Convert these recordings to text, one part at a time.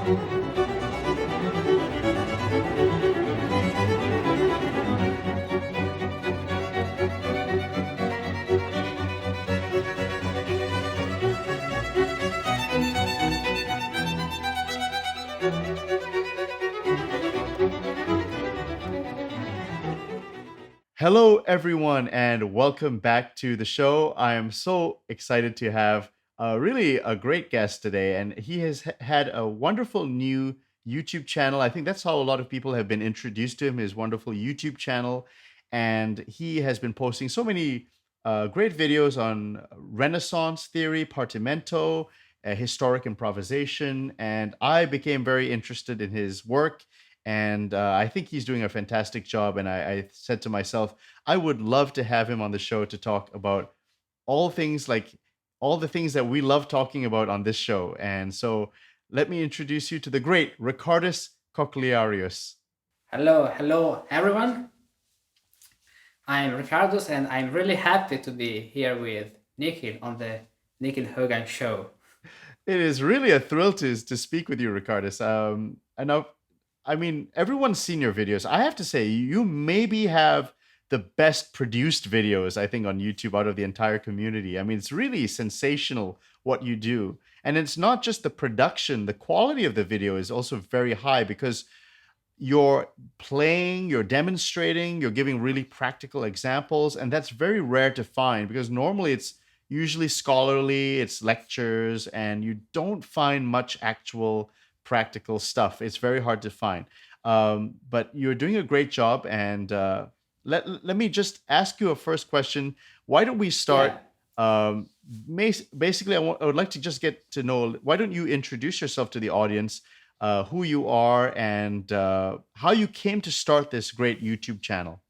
Hello, everyone, and welcome back to the show. I am so excited to have really a great guest today, and he has had a wonderful new YouTube channel. I think that's how a lot of people have been introduced to him, his wonderful YouTube channel. And he has been posting so many great videos on Renaissance theory, Partimento, historic improvisation, and I became very interested in his work and I think he's doing a fantastic job. And I said to myself, I would love to have him on the show to talk about all things like all the things that we love talking about on this show. And so let me introduce you to the great Richardus Cochlearius. Hello, everyone. I'm Richardus, and I'm really happy to be here with Nikhil on the Nikhil Hogan show. It is really a thrill to speak with you, Richardus. I mean, everyone's seen your videos. I have to say, you maybe have the best produced videos, I think, on YouTube out of the entire community. I mean, it's really sensational what you do. And it's not just the production, the quality of the video is also very high because you're playing, you're demonstrating, you're giving really practical examples. And that's very rare to find because normally it's usually scholarly, it's lectures, and you don't find much actual practical stuff. It's very hard to find. But you're doing a great job. And let me just ask you a first question. Why don't we start? Basically, I would like to just get to know, why don't you introduce yourself to the audience, who you are, and how you came to start this great YouTube channel?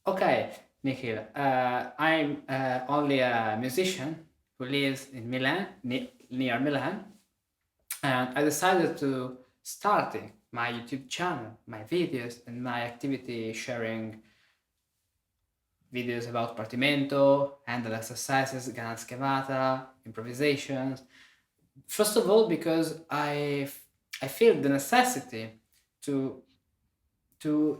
Okay, Nikhil. I'm only a musician who lives in Milan, near Milan, and I decided to starting my YouTube channel, my videos, and my activity sharing videos about Partimento, handle exercises, Gantt schemata, improvisations. First of all, because I feel the necessity to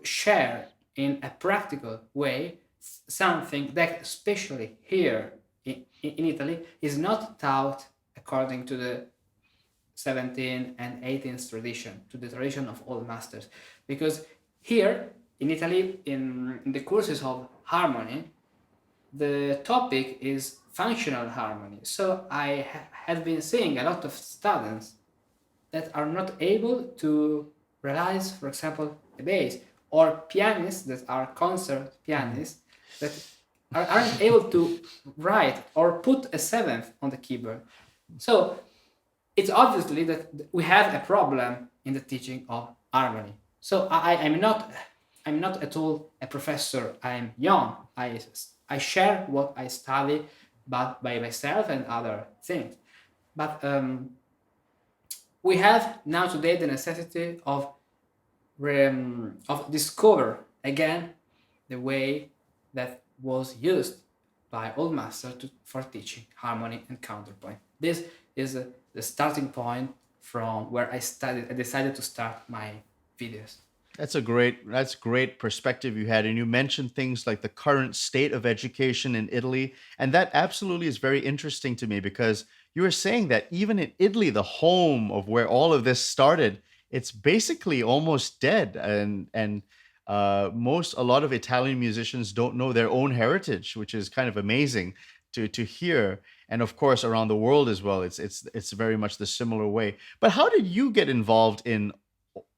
share in a practical way something that, especially here in Italy, is not taught according to the 17th and 18th tradition, to the tradition of old masters. Because here in Italy, in the courses of harmony, the topic is functional harmony. So I have been seeing a lot of students that are not able to realize, for example, a bass, or pianists that are concert pianists that aren't able to write or put a seventh on the keyboard. So it's obviously that we have a problem in the teaching of harmony. So I'm not at all a professor. I'm young. I share what I study, but by myself and other things. But we have now today the necessity of discover again the way that was used by old master for teaching harmony and counterpoint. This is the starting point from where I decided to start my videos. That's great perspective you had. And you mentioned things like the current state of education in Italy. And that absolutely is very interesting to me because you were saying that even in Italy, the home of where all of this started, it's basically almost dead. And a lot of Italian musicians don't know their own heritage, which is kind of amazing to hear. And of course, around the world as well, it's very much the similar way. But how did you get involved in?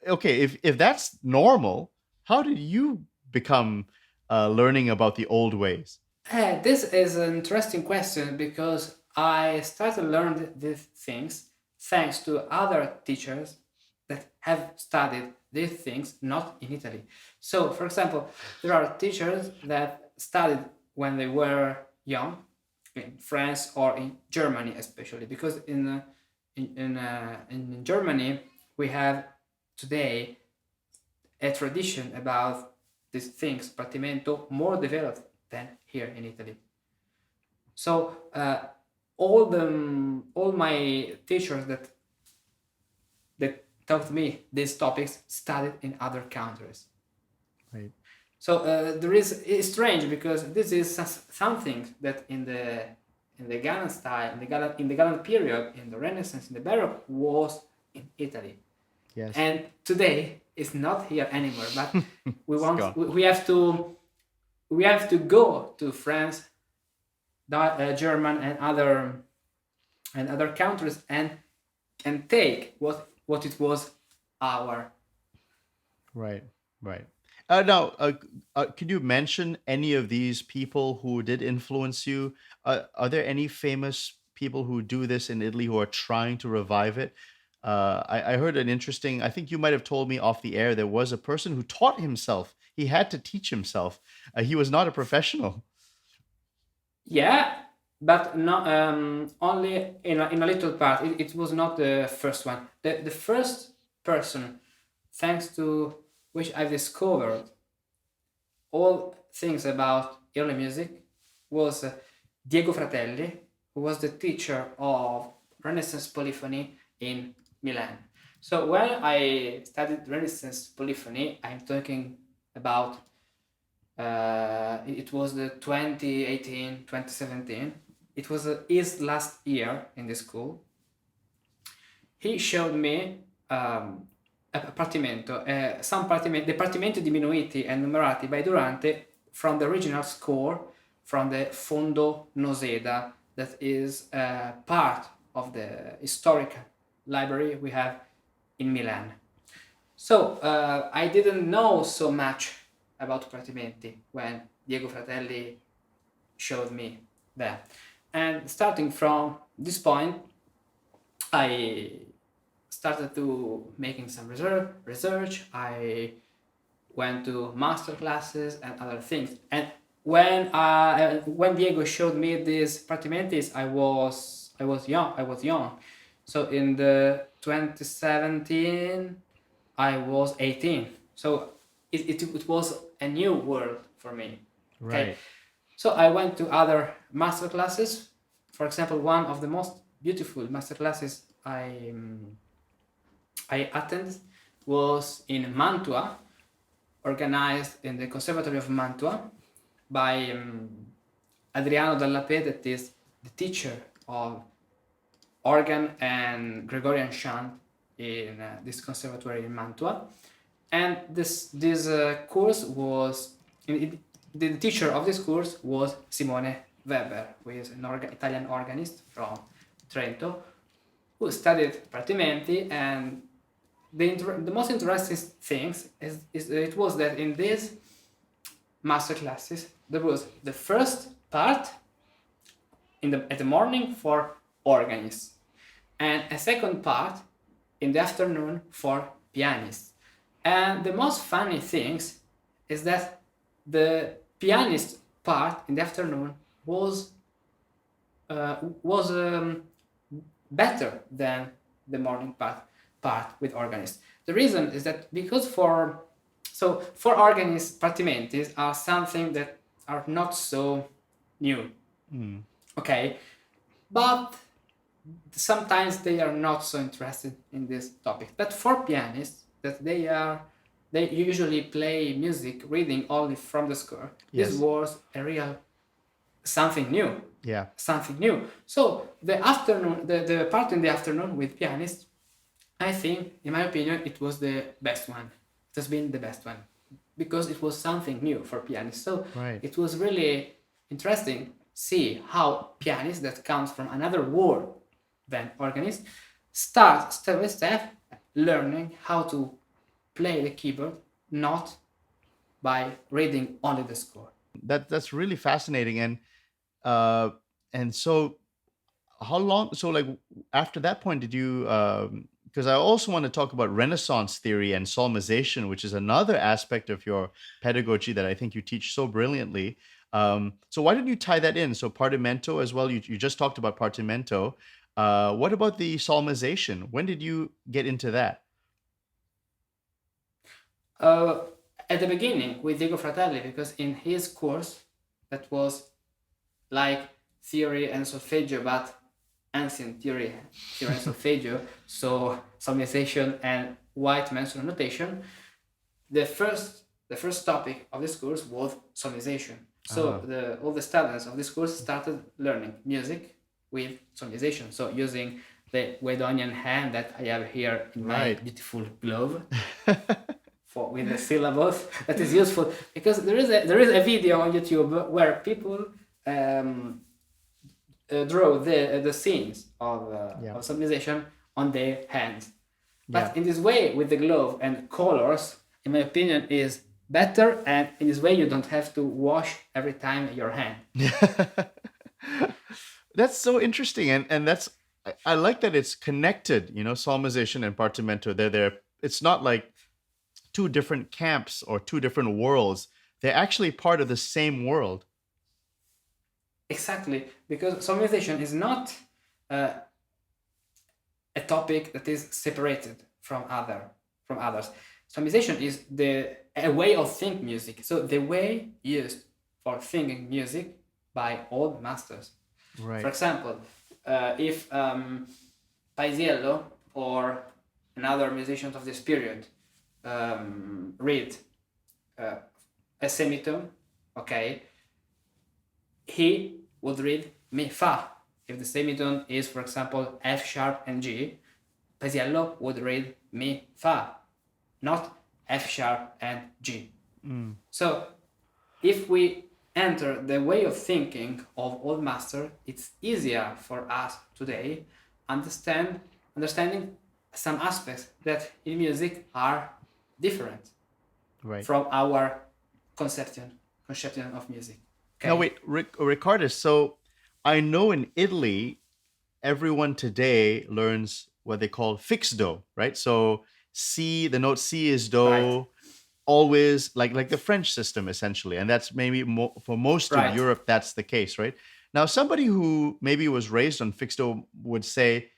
Okay, if that's normal, how did you become learning about the old ways? This is an interesting question because I started learning these things thanks to other teachers that have studied these things not in Italy. So, for example, there are teachers that studied when they were young in France or in Germany, especially because in Germany we have today a tradition about these things, Partimento, more developed than here in Italy. So all my teachers that that taught me these topics studied in other countries. Right. So it's strange because this is something that in the Gallant style, in the Gallant period, in the Renaissance, in the Baroque, was in Italy. Yes. And today it's not here anymore. But Gone. we have to go to France, German, and other countries and take what it was our. Right. Right. Now, could you mention any of these people who did influence you? Are there any famous people who do this in Italy who are trying to revive it? I heard an interesting, I think you might have told me off the air, there was a person who taught himself. He had to teach himself. He was not a professional. Yeah, but not only in a little part. It was not the first one. The first person, thanks to which I discovered all things about early music, was Diego Fratelli, who was the teacher of Renaissance polyphony in Milan. So when I studied Renaissance polyphony, I'm talking about it was the 2018, 2017. It was his last year in the school. He showed me a Partimento, the Partimenti diminuiti and numerati by Durante from the original score from the Fondo Noseda, that is part of the historical library we have in Milan. So I didn't know so much about Partimenti when Diego Fratelli showed me that. And starting from this point, I started to making some research. I went to master classes and other things. And when Diego showed me these Partimentis, I was young. So in the 2017, I was 18. So it was a new world for me. Right. Okay. So I went to other master classes. For example, one of the most beautiful master classes I attended was in Mantua, organized in the Conservatory of Mantua by Adriano Dallapè, that is the teacher of organ and Gregorian chant in this conservatory in Mantua. And this course was, the teacher of this course was Simone Weber, who is an Italian organist from Trento, who studied Partimenti. And the most interesting things is it was that in these master classes there was the first part at the morning for organists, and a second part in the afternoon for pianists. And the most funny things is that the pianist part in the afternoon was better than the morning part with organists. The reason is that because for organists, Partimentis are something that are not so new. Okay, but sometimes they are not so interested in this topic. But for pianists, that they usually play music reading only from the score. Yes. This was a real something new. Yeah. Something new. So the afternoon, the part in the afternoon with pianists, I think, in my opinion, it was the best one. It has been the best one because it was something new for pianists. So Right. it was really interesting see how pianists that comes from another world than organists start step by step learning how to play the keyboard, not by reading only the score. That's really fascinating. And so how long, so like after that point did you because I also want to talk about Renaissance theory and solmization, which is another aspect of your pedagogy that I think you teach so brilliantly. So why didn't you tie that in? So Partimento as well, you just talked about Partimento. What about the solmization? When did you get into that? At the beginning with Diego Fratelli, because in his course that was like theory and solfeggio, but ancient theory in solfeggio, so solmisation and white mensural notation, the first topic of this course was solmisation. So all the students of this course started learning music with solmisation. So using the Guidonian hand that I have here in my beautiful glove with the syllables, that is useful because there is a video on YouTube where people draw the scenes of solmisation on their hands. But in this way, with the glove and colors, in my opinion, is better, and in this way you don't have to wash every time your hand. That's so interesting, and that's I like that it's connected. Solmisation and Partimento. They're it's not like two different camps or two different worlds. They're actually part of the same world. Exactly, because solmisation is not a topic that is separated from others. Solmisation is a way of thinking music. So the way used for thinking music by old masters. Right. For example, if Paisiello or another musicians of this period read a semitone, okay, he would read mi fa. If the semitone is, for example, F sharp and G, Paisiello would read mi fa, not F sharp and G. So if we enter the way of thinking of old master, it's easier for us today understanding some aspects that in music are different from our conception of music. Okay. Now wait, Richardus, so I know in Italy, everyone today learns what they call fixed do, right? So C, the note C is do, always like the French system essentially, and that's maybe for most of Europe that's the case, right? Now somebody who maybe was raised on fixed do would say,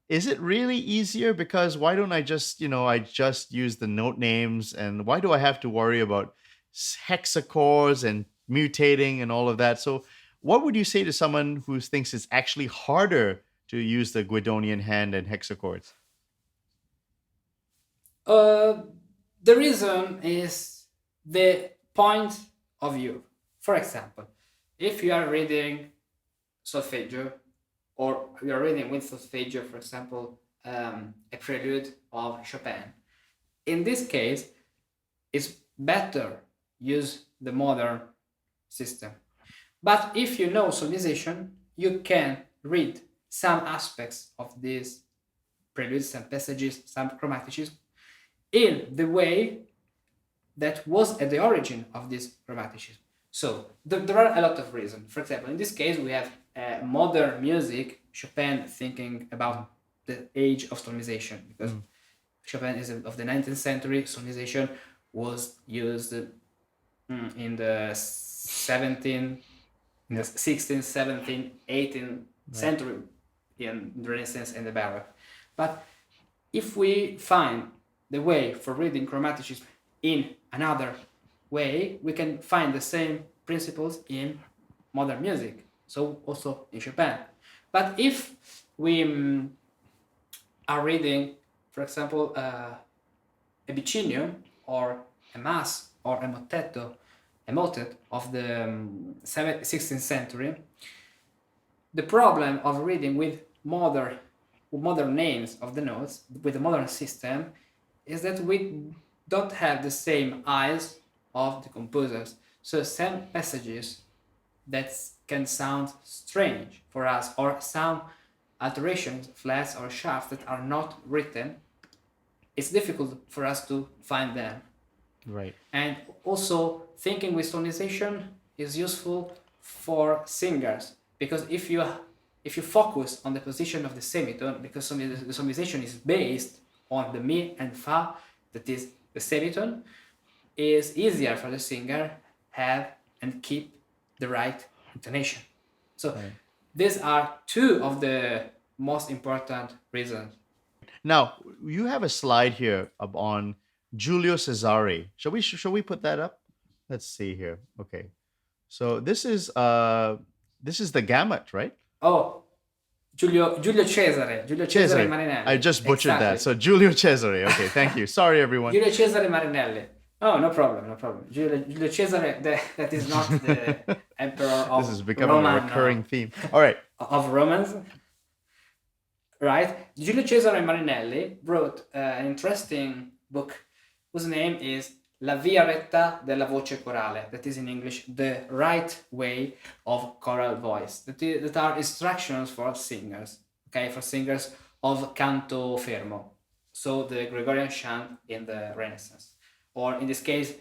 is it really easier? Because why don't I just use the note names, and why do I have to worry about hexachords and mutating and all of that? So what would you say to someone who thinks it's actually harder to use the Guidonian hand and hexachords? The reason is the point of view. For example, if you are reading solfeggio, or you are reading with solfeggio, for example, a prelude of Chopin, in this case, it's better use the modern system. But if you know solmisation, you can read some aspects of these preludes, some passages, some chromaticism, in the way that was at the origin of this chromaticism. So there are a lot of reasons. For example, in this case, we have modern music, Chopin thinking about the age of solmisation, because Chopin is of the 19th century. Solmisation was used in the 16th, 17th, 18th century in the Renaissance and the Baroque. But if we find the way for reading chromaticism in another way, we can find the same principles in modern music, so also in Chopin. But if we are reading, for example, a bicinio or a mass or a motet of the 16th century, the problem of reading with modern names of the notes, with the modern system, is that we don't have the same eyes of the composers. So some passages that can sound strange for us, or some alterations, flats or sharps that are not written, it's difficult for us to find them. Right. And also thinking with solmisation is useful for singers, because if you focus on the position of the semitone, because the solmisation is based on the mi and fa, that is the semitone, is easier for the singer have and keep the right intonation. So these are two of the most important reasons. Now you have a slide here on Giulio Cesare. Shall we put that up? Let's see here. Okay, so this is the gamut, right? Oh, Giulio Cesare Marinelli. I just butchered Exactly. that. So Giulio Cesare. Okay, thank you. Sorry, everyone. Giulio Cesare Marinelli. Oh, no problem. Giulio Cesare, that is not the emperor of This is becoming Roman, a recurring theme. All right. of Romans. Right? Giulio Cesare Marinelli wrote an interesting book whose name is La via retta della voce corale. That is in English, the right way of choral voice. That are instructions for singers. Okay, for singers of canto fermo. So the Gregorian chant in the Renaissance, or in this case,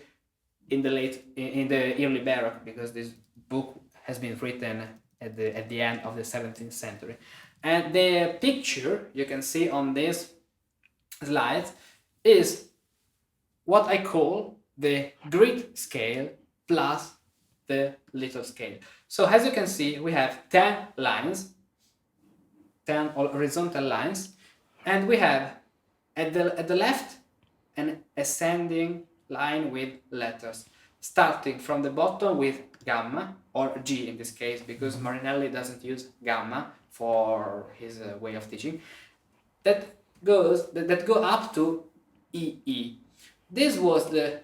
in the early Baroque, because this book has been written at the end of the 17th century. And the picture you can see on this slide is what I call the great scale plus the little scale. So as you can see, we have 10 lines, 10 horizontal lines, and we have at the left an ascending line with letters, starting from the bottom with gamma, or G in this case, because Marinelli doesn't use gamma for his way of teaching, that go up to EE. This was the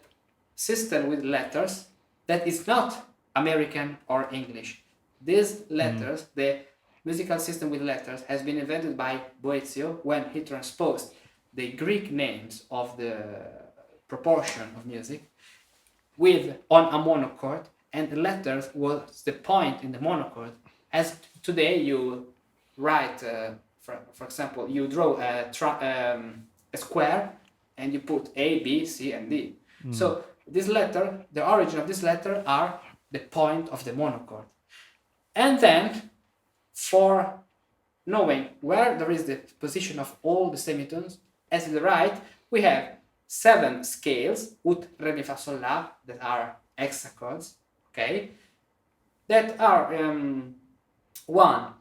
system with letters that is not American or English. These letters, the musical system with letters, has been invented by Boezio when he transposed the Greek names of the proportion of music on a monochord, and the letters was the point in the monochord. As today you write, for example, you draw a square and you put A, B, C, and D. So this letter, the origin of this letter are the point of the monochord. And then for knowing where there is the position of all the semitones, as to the right, we have 7 scales, ut, re, mi, fa, sol, la, that are hexachords, okay, that are one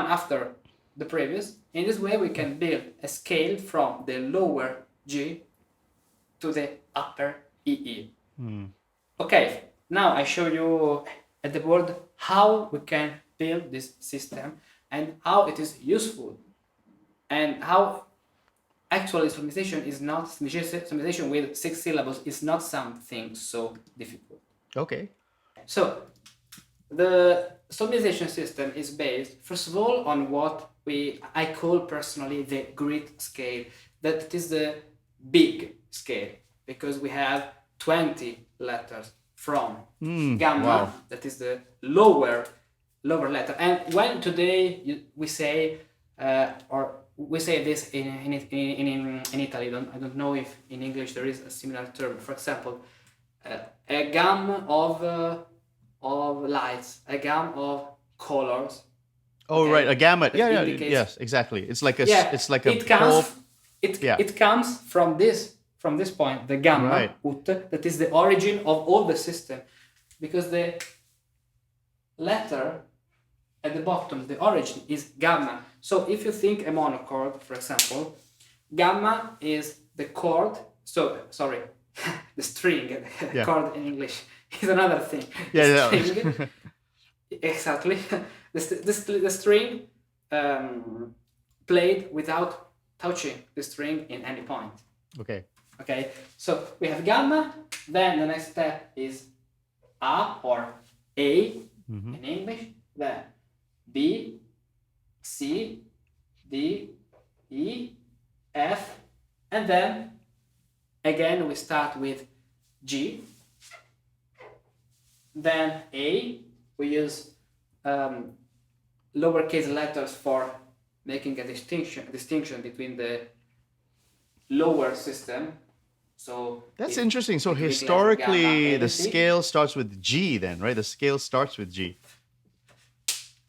after the previous. In this way, we can build a scale from the lower G to the upper EE. Okay, now I show you at the board how we can build this system and how it is useful, and how actually solmisation is not, solmisation with 6 syllables is not something so difficult. Okay. So the solmisation system is based, first of all, on what I call personally the grid scale. That is the big scale, because we have 20 letters from gamma, that is the lower letter. And when today we say, or we say this in Italy, I don't know if in English there is a similar term. For example, a gam of lights, a gam of colors. Oh, okay, right, a gamut. Yeah, indicates, yes, exactly. It's like a, it's like it comes from this point, the gamma, right, ut, that is the origin of all the system, because the letter at the bottom, the origin is gamma. So if you think a monochord, for example, gamma is the chord. So sorry, the string. Chord in English is another thing. String, exactly. The string played without touching the string in any point. Okay. So we have gamma. Then the next step is A or A in English. Then B, C, D, E, F, and then again we start with G. Then A, we use lowercase letters for making a distinction between the lower system. So that's interesting. So historically, the scale starts with G, then, right? The scale starts with G.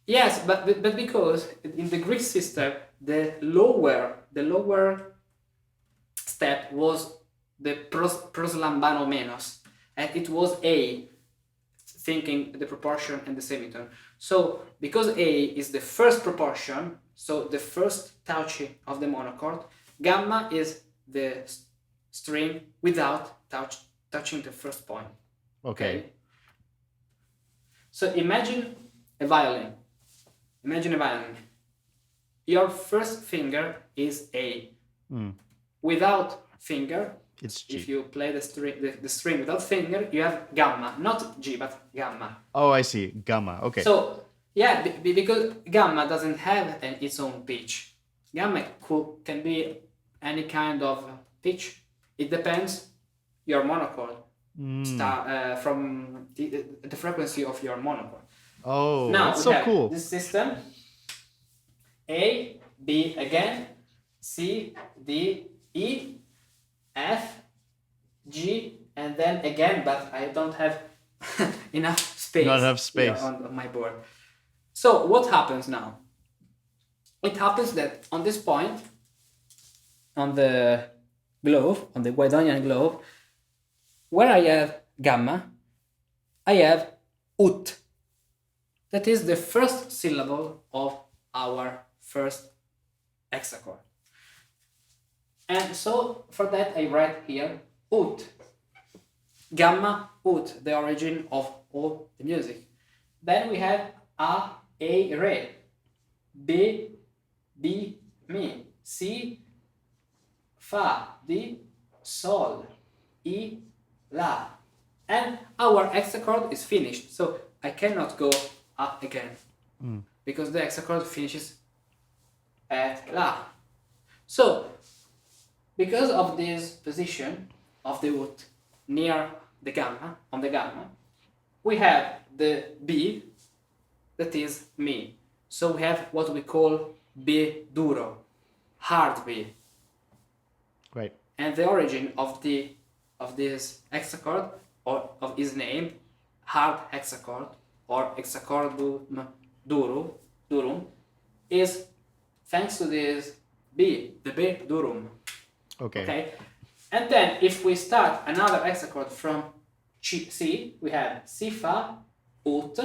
Yes, but because in the Greek system, the lower step was the proslambano menos, and it was A, thinking the proportion and the semitone. So because A is the first proportion, so the first touching of the monochord, gamma is the string without touching the first point. Okay. So imagine a violin. Imagine a violin. Your first finger is A. Without finger, It's G. if you play the string without finger, you have gamma, not G, but gamma. Oh, I see. Gamma. Okay. So, yeah, because gamma doesn't have its own pitch. Gamma can be any kind of pitch. It depends your monochord from the frequency of your monochord. Oh, now that's we so have cool. this system: A, B again, C, D, E, F, G, and then again, but I don't have enough space. Not enough space here on my board. So what happens now? It happens that on this point, on the globe, on the Guidonian globe, where I have gamma, I have ut. That is the first syllable of our first hexachord. And so for that I write here ut. Gamma, ut, the origin of all the music. Then we have A, Re, B, Mi, Si, Fa, Di, Sol, I, La. And our hexachord is finished. So I cannot go up again because the hexachord finishes at La. So because of this position of the ut near the gamma, on the gamma, we have the B, that is Mi. So we have what we call B duro, hard B. Right. And the origin of this hexachord, or of his name, hard hexachord, or hexachordum durum, is thanks to this B, the B durum. Okay. And then if we start another hexachord from C, we have Si, Fa, Ut,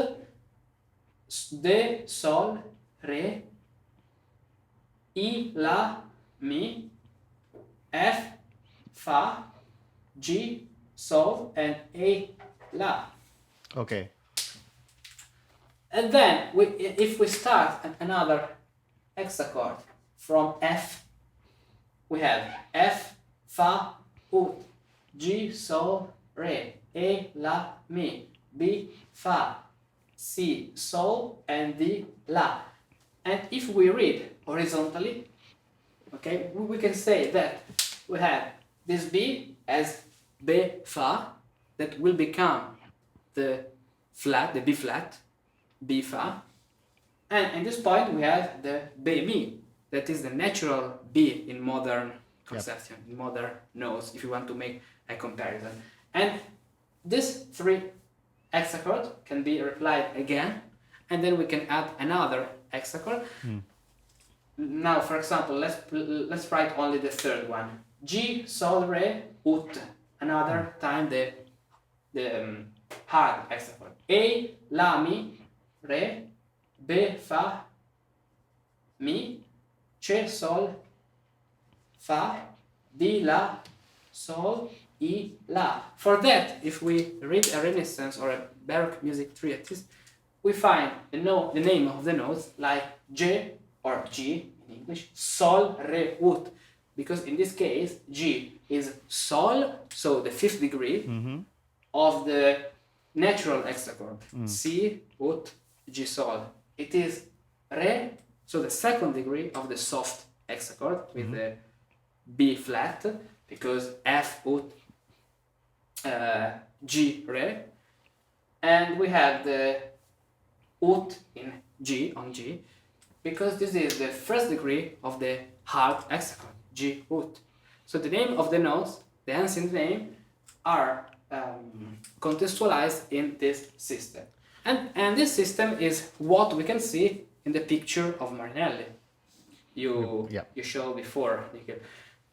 De, Sol, Re, I, La, Mi, F, Fa, G, Sol, and A, La. Okay. And then if we start another hexachord from F, we have F, Fa, Ut, G, Sol, Re, A, La, Mi, B, Fa, Si, Sol, and D, La. And if we read horizontally, okay, we can say that we have this B as B, Fa, that will become the flat, the B flat, B, Fa. And at this point we have the B, Mi, that is the natural B in modern conception, in modern notes, if you want to make a comparison. And these three hexachords can be replied again, and then we can add another hexachord. Now, for example, let's write only the third one: G, Sol, Re, Ut. Another time the hard hexachord: A, La, Mi, Re, B, Fa, Mi, C, Sol, Fa, Di, La, Sol, I, La. For that, if we read a Renaissance or a Baroque music treatise, we find the name of the notes like G or G in English, Sol, Re, Ut, because in this case G is Sol, so the fifth degree of the natural hexachord, Si, Ut, G, Sol. It is Re, so the second degree of the soft hexachord with the B flat, because F, Ut, G, Re, and we have the Ut in G, on G, because this is the first degree of the hard hexachord, G, Ut. So the name of the notes, the ancient name, are contextualized in this system. And this system is what we can see in the picture of Marinelli you showed before, Nikhil.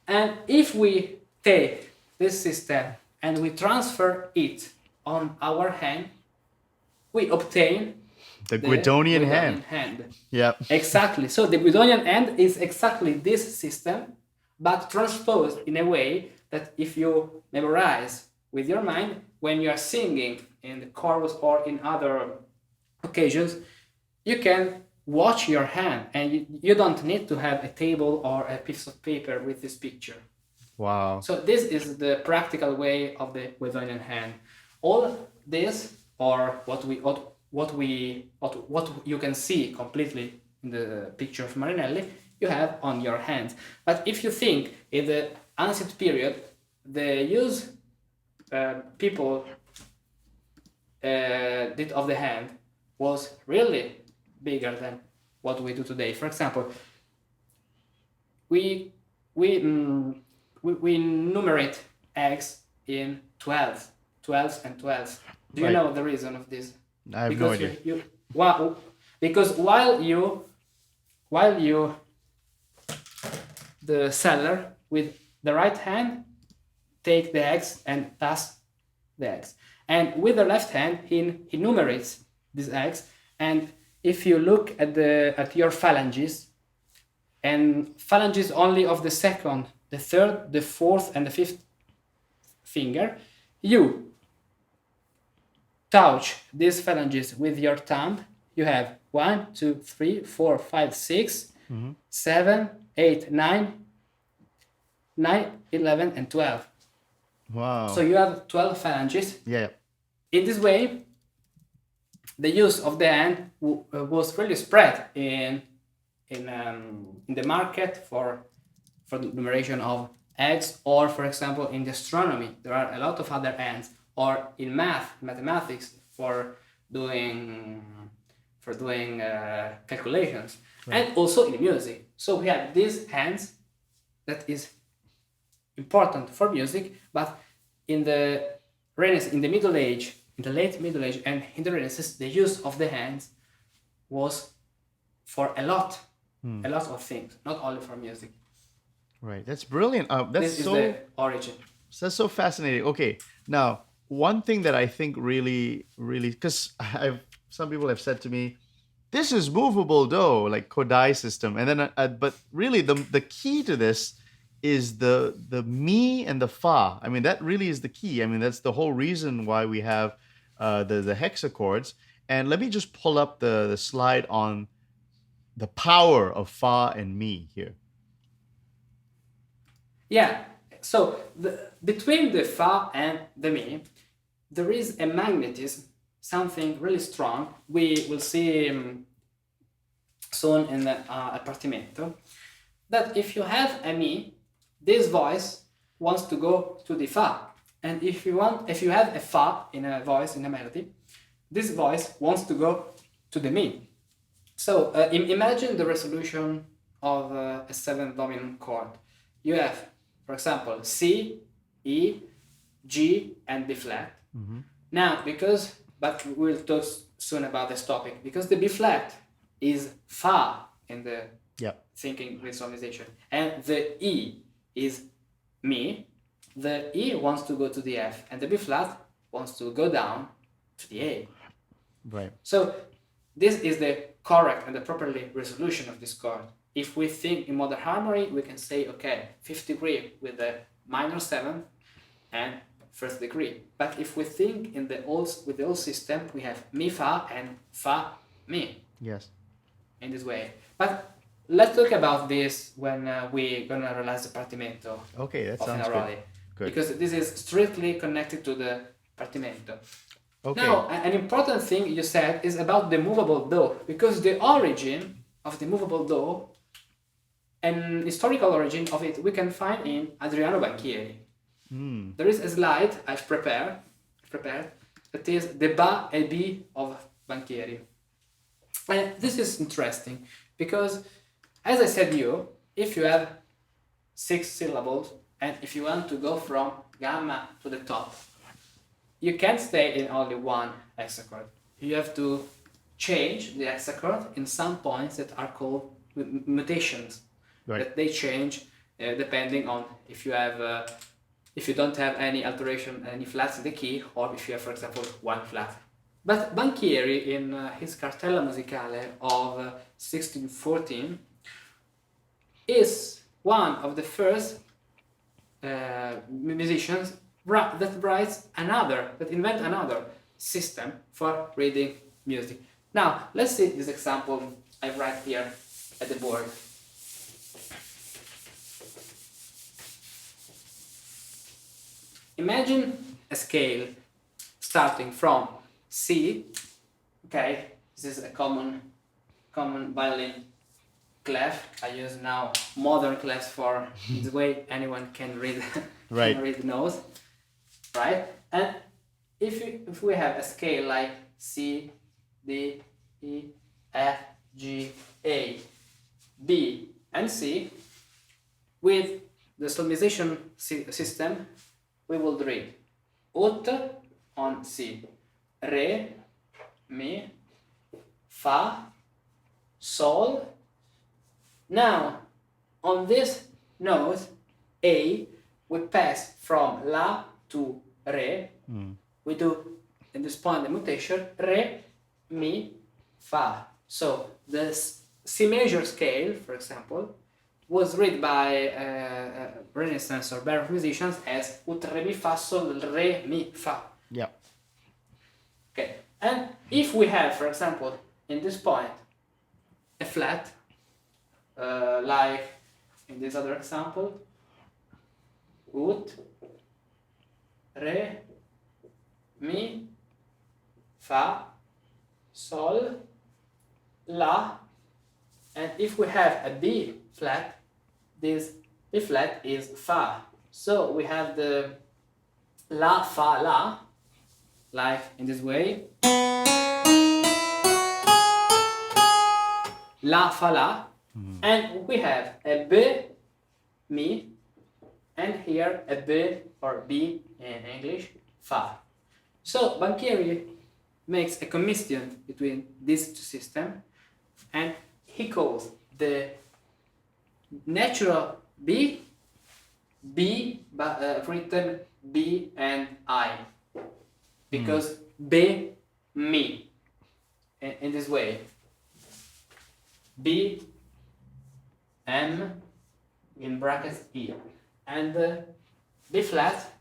And if we take this system and we transfer it on our hand, we obtain the Guidonian hand. Yeah. Exactly. So the Guidonian hand is exactly this system, but transposed in a way that if you memorize with your mind, when you are singing in the chorus or in other occasions, you can watch your hand, and you don't need to have a table or a piece of paper with this picture. Wow. So this is the practical way of the Wavonian hand. All this, or what you can see completely in the picture of Marinelli, you have on your hands. But if you think in the ancient period, the use people did of the hand was really bigger than what we do today. For example, we numerate eggs in 12s and 12s. Do you Right. know the reason of this? I have no idea. Because while you the seller with the right hand take the eggs and pass the eggs, and with the left hand he numerates these eggs. And if you look at your phalanges, and phalanges only of the second, the third, the fourth, and the fifth finger, you touch these phalanges with your thumb. You have 1, 2, 3, 4, 5, 6, 7, 8, 9, 11, and 12. Wow. So you have 12 phalanges. Yeah. In this way, the use of the hand was really spread in the market for the numeration of eggs, or for example in the astronomy there are a lot of other hands, or in mathematics for doing calculations, and also in music. So we have these hands that is important for music, but in the Renaissance, in the Middle Age, in the late Middle Age, and in the Renaissance, the use of the hands was for a lot of things, not only for music. Right. That's brilliant. This is the origin. That's so fascinating. Okay. Now, one thing that I think really, because some people have said to me, this is movable do, like Kodai system. And then, but really the key to this is the mi and the fa. I mean, that really is the key. I mean, that's the whole reason why we have the hexachords. And let me just pull up the slide on the power of fa and mi here. Yeah. So between the fa and the mi, there is a magnetism, something really strong. We will see soon in the Partimento, that if you have a mi, this voice wants to go to the fa, and if you have a fa in a voice, in a melody, this voice wants to go to the mi. So imagine the resolution of a 7th dominant chord. You have, for example, C, E, G, and B flat. Now, but we'll talk soon about this topic, because the B flat is fa in the thinking with solmisation, and the E is mi. The E wants to go to the F, and the B flat wants to go down to the A. Right. So this is the correct and the properly resolution of this chord. If we think in modern harmony, we can say, okay, 5th degree with the minor 7th and 1st degree. But if we think with the old system, we have mi fa and fa mi. Yes. In this way. But let's talk about this when we're gonna realize the Partimento. Okay, that of sounds Fenaroli. good. Because this is strictly connected to the Partimento. Okay. Now, an important thing you said is about the movable do, because the origin of the movable do, an historical origin of it, we can find in Adriano Banchieri. There is a slide I've prepared that is the ba e b of Banchieri. And this is interesting because, as I said if you have 6 syllables and if you want to go from gamma to the top, you can't stay in only one hexachord. You have to change the hexachord in some points that are called mutations. Right. That they change depending on if you don't have any alteration, any flats in the key, or if you have, for example, one flat. But Banchieri, in his Cartella Musicale of 1614, is one of the first musicians that invent another system for reading music. Now, let's see this example I write here at the board. Imagine a scale starting from C. Okay, this is a common violin clef. I use now modern clefs for this way anyone can read Right. can read the notes, right? And if we have a scale like C, D, E, F, G, A, B, and C, with the solmisation system, we will read ut on C, re, mi, fa, sol. Now, on this note, A, we pass from la to re. We do, in this point, the mutation, re, mi, fa. So, the C major scale, for example, was read by Renaissance or Baroque musicians as ut, re, mi, fa, sol, re, mi, fa. Yeah. Okay, and if we have, for example, in this point, a flat, like in this other example, ut, re, mi, fa, sol, la, and if we have a B flat, this B flat is fa. So we have the la, fa, la, like in this way. La, fa, la. And we have a B, mi, and here a B or B in English, fa. So Banchieri makes a commission between these two systems, and he calls the natural B, written B and I, because B, mi, in this way. B, M, in brackets E, and B flat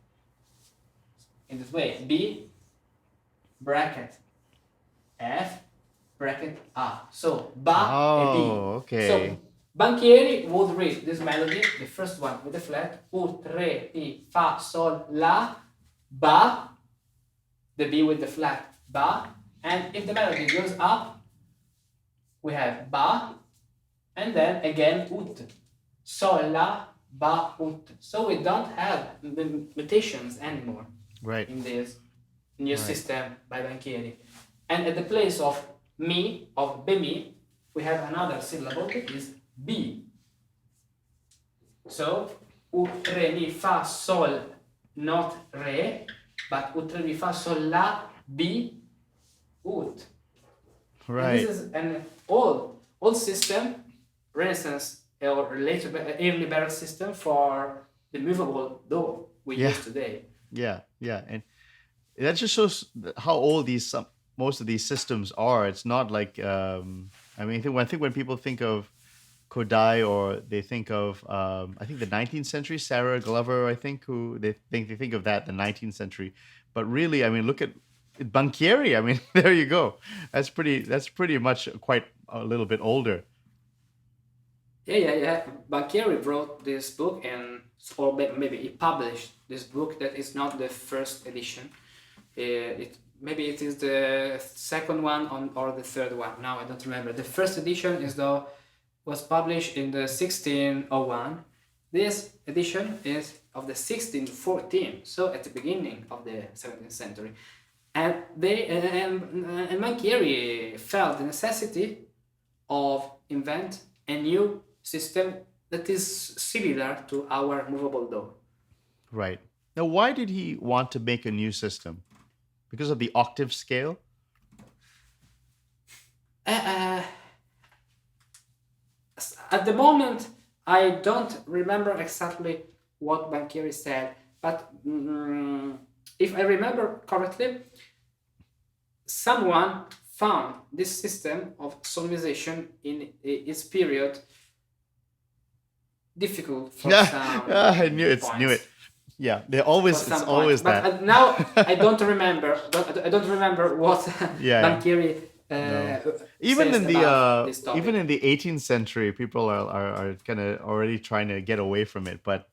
in this way, B bracket F bracket A. So ba and B. Okay. So Banchieri would read this melody, the first one with the flat, ut, re, mi, fa, sol, la, ba, the B with the flat, ba, and if the melody goes up, we have ba, and then again ut, sol, la, ba, ut. So we don't have the mutations anymore Right. in this new system by Banchieri. And at the place of mi, of bemi, we have another syllable that is B. So ut, re, mi, fa, sol, not re, but ut, re, mi, fa, sol, la, B, ut. Right. And this is an old system, Renaissance or later early Baroque system for the movable do we use today. Yeah, and that just shows how old most of these systems are. It's not like I think when people think of Kodai, or they think of I think the 19th century, Sarah Glover, I think, who they think of that, the 19th century. But really, I mean, look at Banchieri. I mean, there you go. That's pretty much quite a little bit older. Yeah. Banchieri wrote this book, or maybe he published this book that is not the first edition. Maybe it is the second one or the third one. Now I don't remember. The first edition was published in the 1601. This edition is of the 1614, so at the beginning of the 17th century. And Banchieri felt the necessity of invent a new system that is similar to our movable do. Right. Now, why did he want to make a new system? Because of the octave scale? At the moment, I don't remember exactly what Banchieri said, but if I remember correctly, someone found this system of solmisation in its period difficult for some I knew it. Yeah, it's always but that. now I don't remember. But I don't remember what Banchieri No. Even says in the about this even topic. in the 18th century, people are kind of already trying to get away from it. But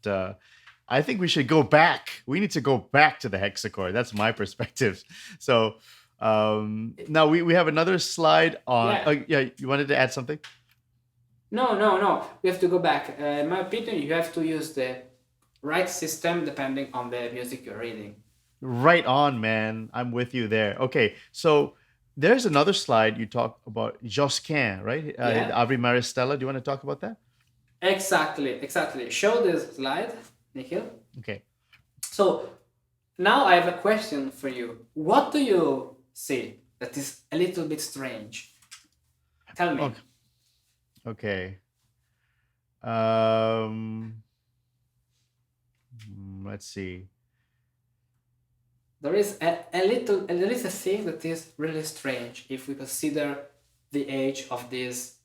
I think we should go back. We need to go back to the hexachord. That's my perspective. So now we have another slide on. Yeah. Oh yeah, you wanted to add something? No. We have to go back. In my opinion, you have to use the right system depending on the music you're reading. Right on, man. I'm with you there. Okay, so there's another slide you talk about Josquin, right? Yeah. Ave Maris Stella. Do you want to talk about that? Exactly. Show this slide, Nikhil. Okay. So now I have a question for you. What do you see that is a little bit strange? Tell me. Okay. Let's see. There is a thing that is really strange if we consider the age of this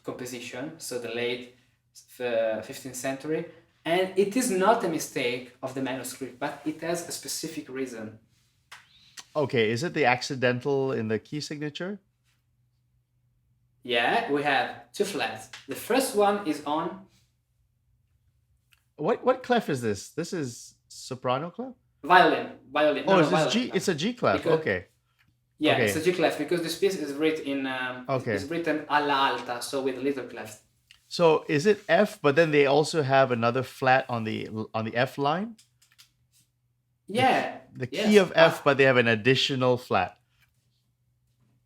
composition, so the late 15th century, and it is not a mistake of the manuscript, but it has a specific reason. Okay, is it the accidental in the key signature? Yeah, we have two flats. The first one is on. What clef is this? This is soprano clef? Violin. Oh, is this G? It's a G clef. Because, okay. Yeah, okay. it's a G clef because this piece is written in. Okay. It's written alla alta, so with little clefs. So is it F? But then they also have another flat on the F line. Yeah. The key of F, but they have an additional flat.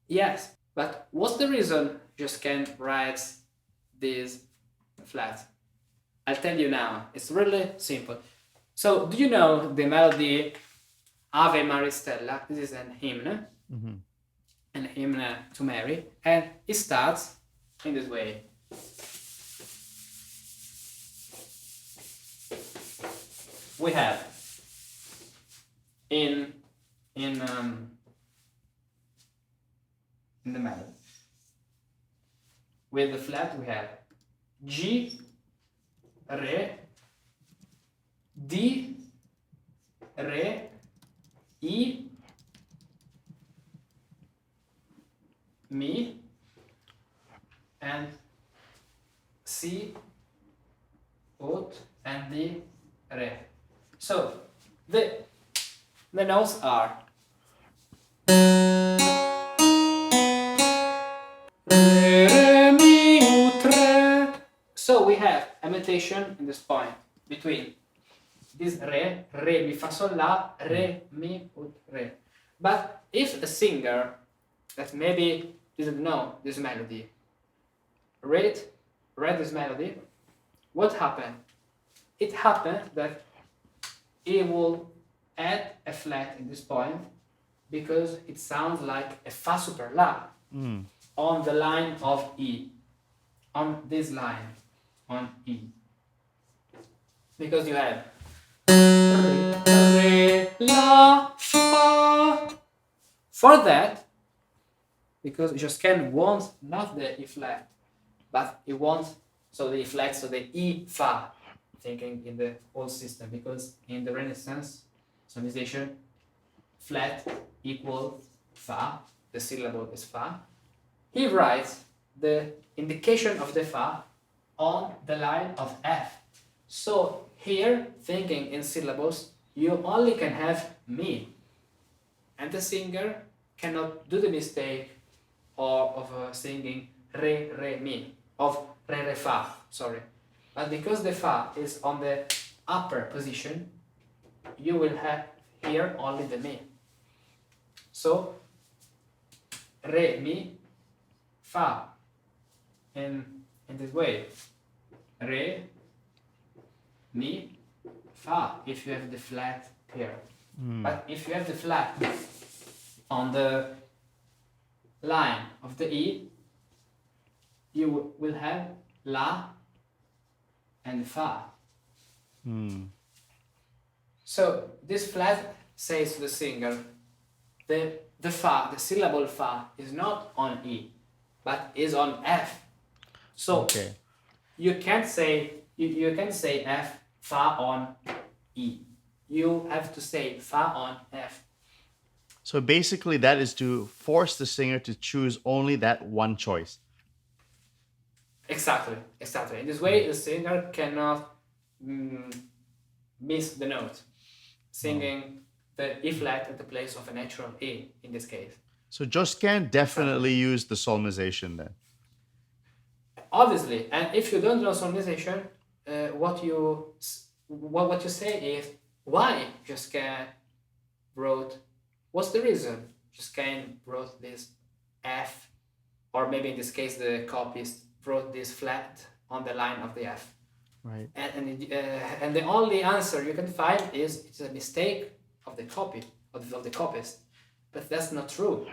Yes, but what's the reason Josquin writes these flats? I'll tell you now. It's really simple. So, do you know the melody Ave Maris Stella? This is an hymn. Mm-hmm. An hymn to Mary. And it starts in this way. We have in the melody. With the flat we have G, Re, D, Re, I, Mi, and Si, Ut, and D, Re. So the notes are Re, Mi, Ut, Re. So we have a mutation in this point between this Re, Mi, Fa, Sol, La, Re, Mi, Ut, Re. But if a singer that maybe didn't know this melody read this melody, what happened? It happened that he will add a flat in this point because it sounds like a Fa super La on the line of E, on this line, on E. Because you have Re, La, Fa. For that, because Josquin wants not the E flat, but he wants the E flat, so the E Fa, thinking in the old system, because in the Renaissance solmisation, flat equal Fa, the syllable is Fa. He writes the indication of the Fa on the line of F. So here, thinking in syllables, you only can have Mi, and the singer cannot do the mistake of singing Re, Re, Mi, of Re, Re, Fa, sorry. But because the Fa is on the upper position, you will have here only the Mi. So, Re, Mi, Fa, in this way. Re, Mi, Fa, if you have the flat here. But if you have the flat on the line of the E, you will have La and Fa. So this flat says to the singer, the Fa, the syllable Fa, is not on E, but is on F. So you can't say you can say F Fa on E. You have to say Fa on F. So basically, that is to force the singer to choose only that one choice. Exactly. In this way, the singer cannot miss the note, singing the E flat at the place of a natural E in this case. So Josquin definitely used the solmization then. Obviously, and if you don't know solmization, what you say is why Josquin wrote. What's the reason Josquin wrote this F, or maybe in this case the copyist wrote this flat on the line of the F. Right. And the only answer you can find is it's a mistake of the copy of the copyist, but that's not true.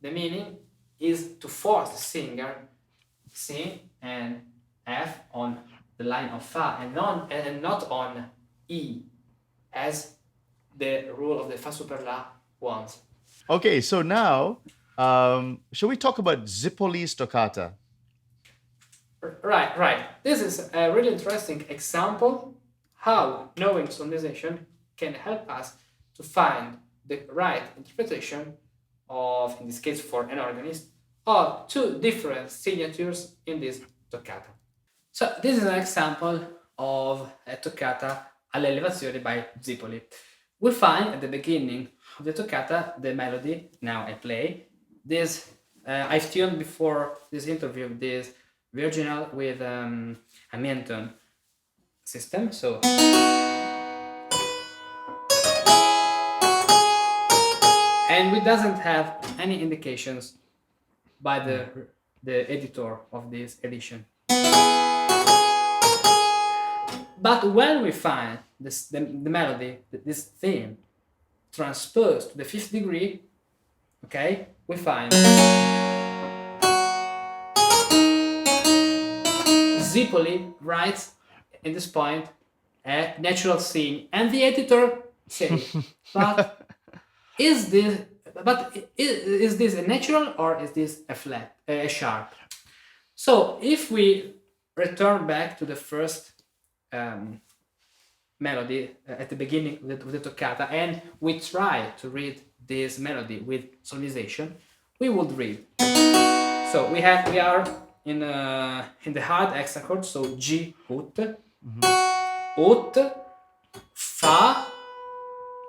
The meaning is to force the singer sing and F on the line of Fa and not on E, as the rule of the Fa super La wants. Okay, so now, shall we talk about Zipoli's Toccata? Right. This is a really interesting example how knowing solmization can help us to find the right interpretation of, in this case for an organist, of two different signatures in this toccata. So this is an example of a toccata all'elevazione by Zipoli. We'll find at the beginning of the toccata the melody. Now I play this. I've tuned before this interview this virginal with a Menton system. So and it doesn't have any indications by the editor of this edition. But when we find the melody, this theme, transposed to the fifth degree, okay, we find Zipoli writes in this point a natural scene, and the editor says, but is this a natural or is this a flat, a sharp? So if we return back to the first melody at the beginning of the toccata, and we try to read this melody with solmization, we would read. So we are in the hard hexachord, so G ut, ut, Fa,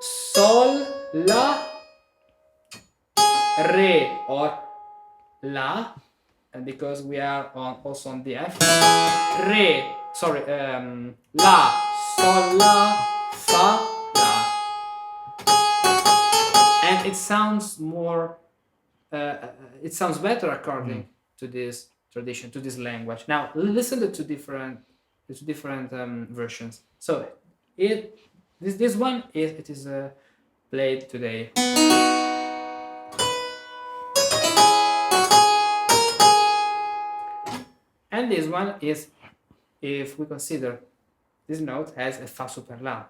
Sol, La, Re or La, and because we are also on the F, La, Sol, La, Fa, La, and it sounds more. It sounds better according to this tradition, to this language. Now listen to two different versions. So this one is played today. And this one is, if we consider this note as a Fa super La.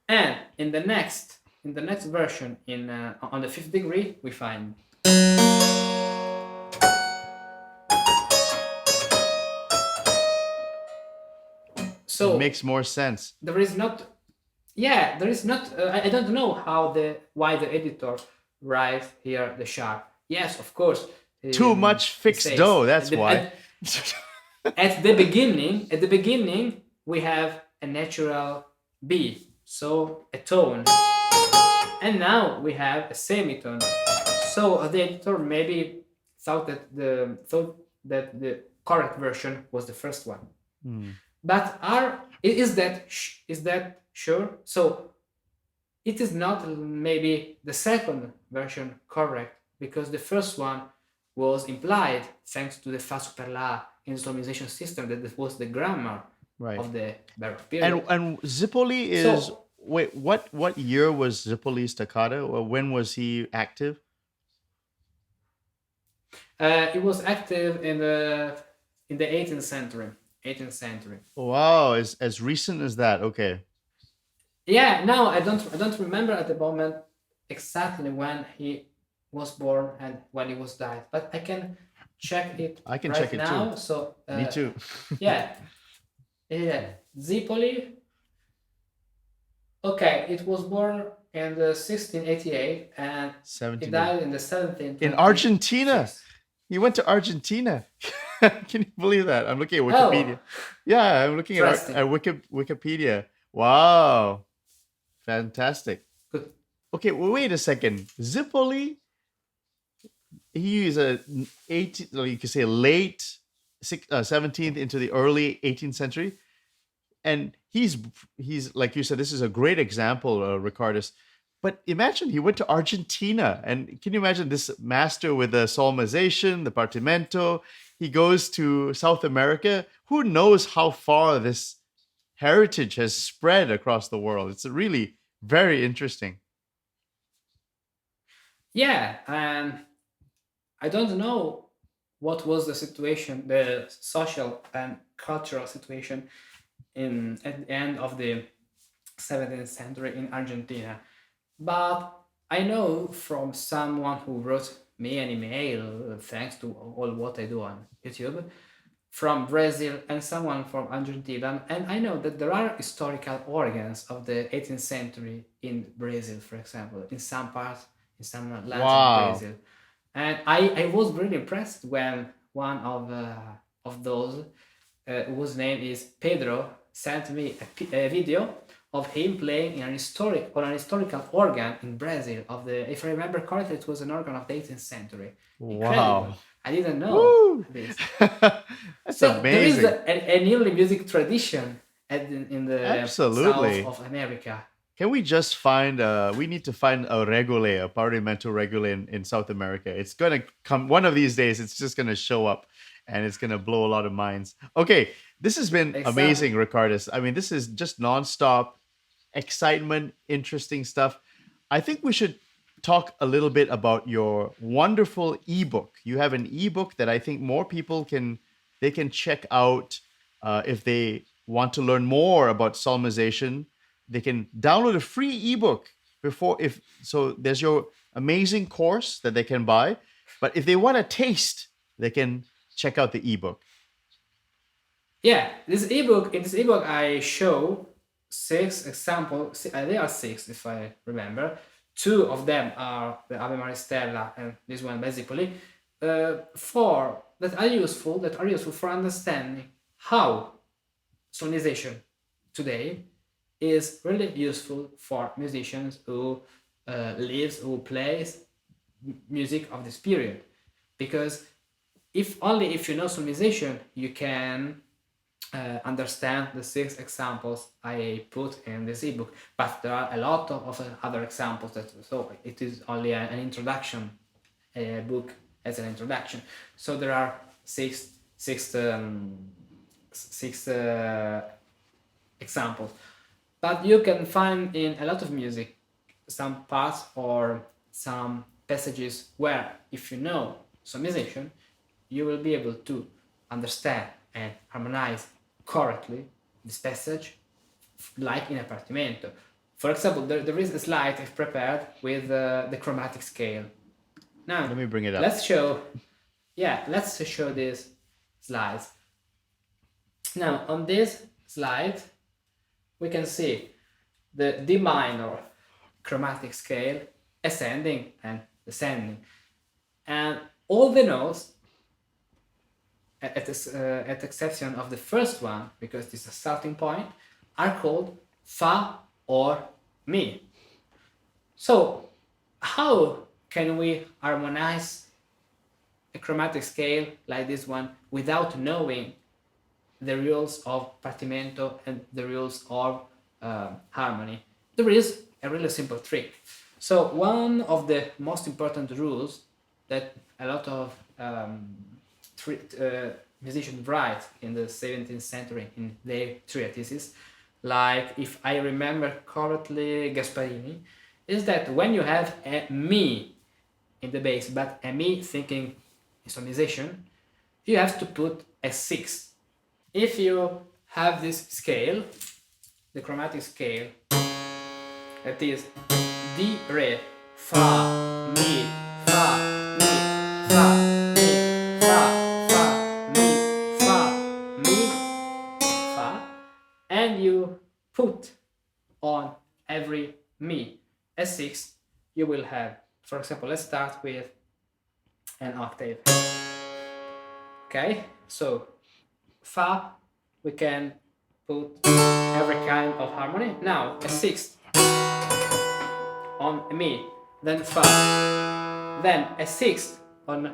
And in the next version, on the fifth degree, we find. So it makes more sense. There is not. I don't know why the editor writes here the sharp. Yes, of course. Too much fixed dough. That's why. At the beginning, we have a natural B, so a tone, and now we have a semitone. So the editor maybe thought that the correct version was the first one. But is that sure? So it is not maybe the second version correct, because the first one was implied thanks to the Fa super La in the solmization system, that was the grammar of the Baroque period. And Zipoli is wait, what year was Zipoli's Toccata, or when was he active? It was active in the 18th century. Wow, as recent as that. Okay. Yeah, now I don't remember at the moment exactly when he was born and when he was died, but I can check it. I can right check it now. too. So me too. yeah, Zipoli. Okay, it was born in the 1688 and he 17. died in the 1726. In Argentina. He went to Argentina. Can you believe that? I'm looking at Wikipedia. Oh, Yeah, I'm looking at interesting. Wikipedia. Wow. Fantastic. Good. Okay, well, wait a second. Zipoli, he is a 18, you could say late 17th into the early 18th century. And he's like you said, this is a great example, Ricardus. But imagine he went to Argentina, and can you imagine this master with the Solmisation, the Partimento? He goes to South America. Who knows how far this heritage has spread across the world? It's really very interesting. Yeah, and I don't know what was the situation, the social and cultural situation at the end of the 17th century in Argentina. But I know from someone who wrote me an email, thanks to all what I do on YouTube, from Brazil and someone from Argentina, and I know that there are historical organs of the 18th century in Brazil, for example, in some parts, in some lands of Brazil. And I was really impressed when one of those, whose name is Pedro, sent me a video of him playing on an historical organ in Brazil of the, if I remember correctly, it was an organ of the 18th century. Incredible. Wow. I didn't know this. That's so amazing. There is an early music tradition in the Absolutely. south of America. Can we just find we need to find a regule, a Partimento regule in South America. It's gonna come one of these days, it's just gonna show up and it's gonna blow a lot of minds. Okay, this has been amazing, Ricardus. I mean, this is just nonstop excitement, interesting stuff. I think we should talk a little bit about your wonderful ebook. You have an ebook that I think more people can check out if they want to learn more about solmization. They can download a free ebook so there's your amazing course that they can buy. But if they want a taste, they can check out the ebook. Yeah, in this ebook I show 6 examples. There are 6 if I remember. 2 of them are the HMA Stella and this one by Zipoli. 4 that are useful for understanding how solmization today is really useful for musicians who plays music of this period. Because if you know solmization, you can understand the 6 examples I put in this ebook. But there are a lot of other examples so it is only an introduction book as an introduction. So there are six examples. But you can find in a lot of music some parts or some passages where, if you know solmization, you will be able to understand and harmonize correctly this passage, like in a Partimento. For example, there is a slide I've prepared with the chromatic scale. Now, let me bring it up. Let's show these slides. Now, on this slide, we can see the D minor chromatic scale ascending and descending, and all the notes, at exception of the first one, because this is a starting point, are called Fa or Mi. So, how can we harmonize a chromatic scale like this one without knowing the rules of Partimento and the rules of harmony? There is a really simple trick. So one of the most important rules that a lot of musicians write in the 17th century in their treatises, like, if I remember correctly, Gasparini, is that when you have a Mi in the bass, but a Mi thinking solmization, you have to put a 6. If you have this scale, the chromatic scale, that is D, Re, Fa, Mi, Fa, Mi, Fa, Mi, Fa, Fa, Mi, Fa, Mi, Fa, mi, a sixth, you will have, for example, let's start with an octave. Okay, so fa, we can put every kind of harmony. Now a sixth on mi, then fa, then a sixth on mi,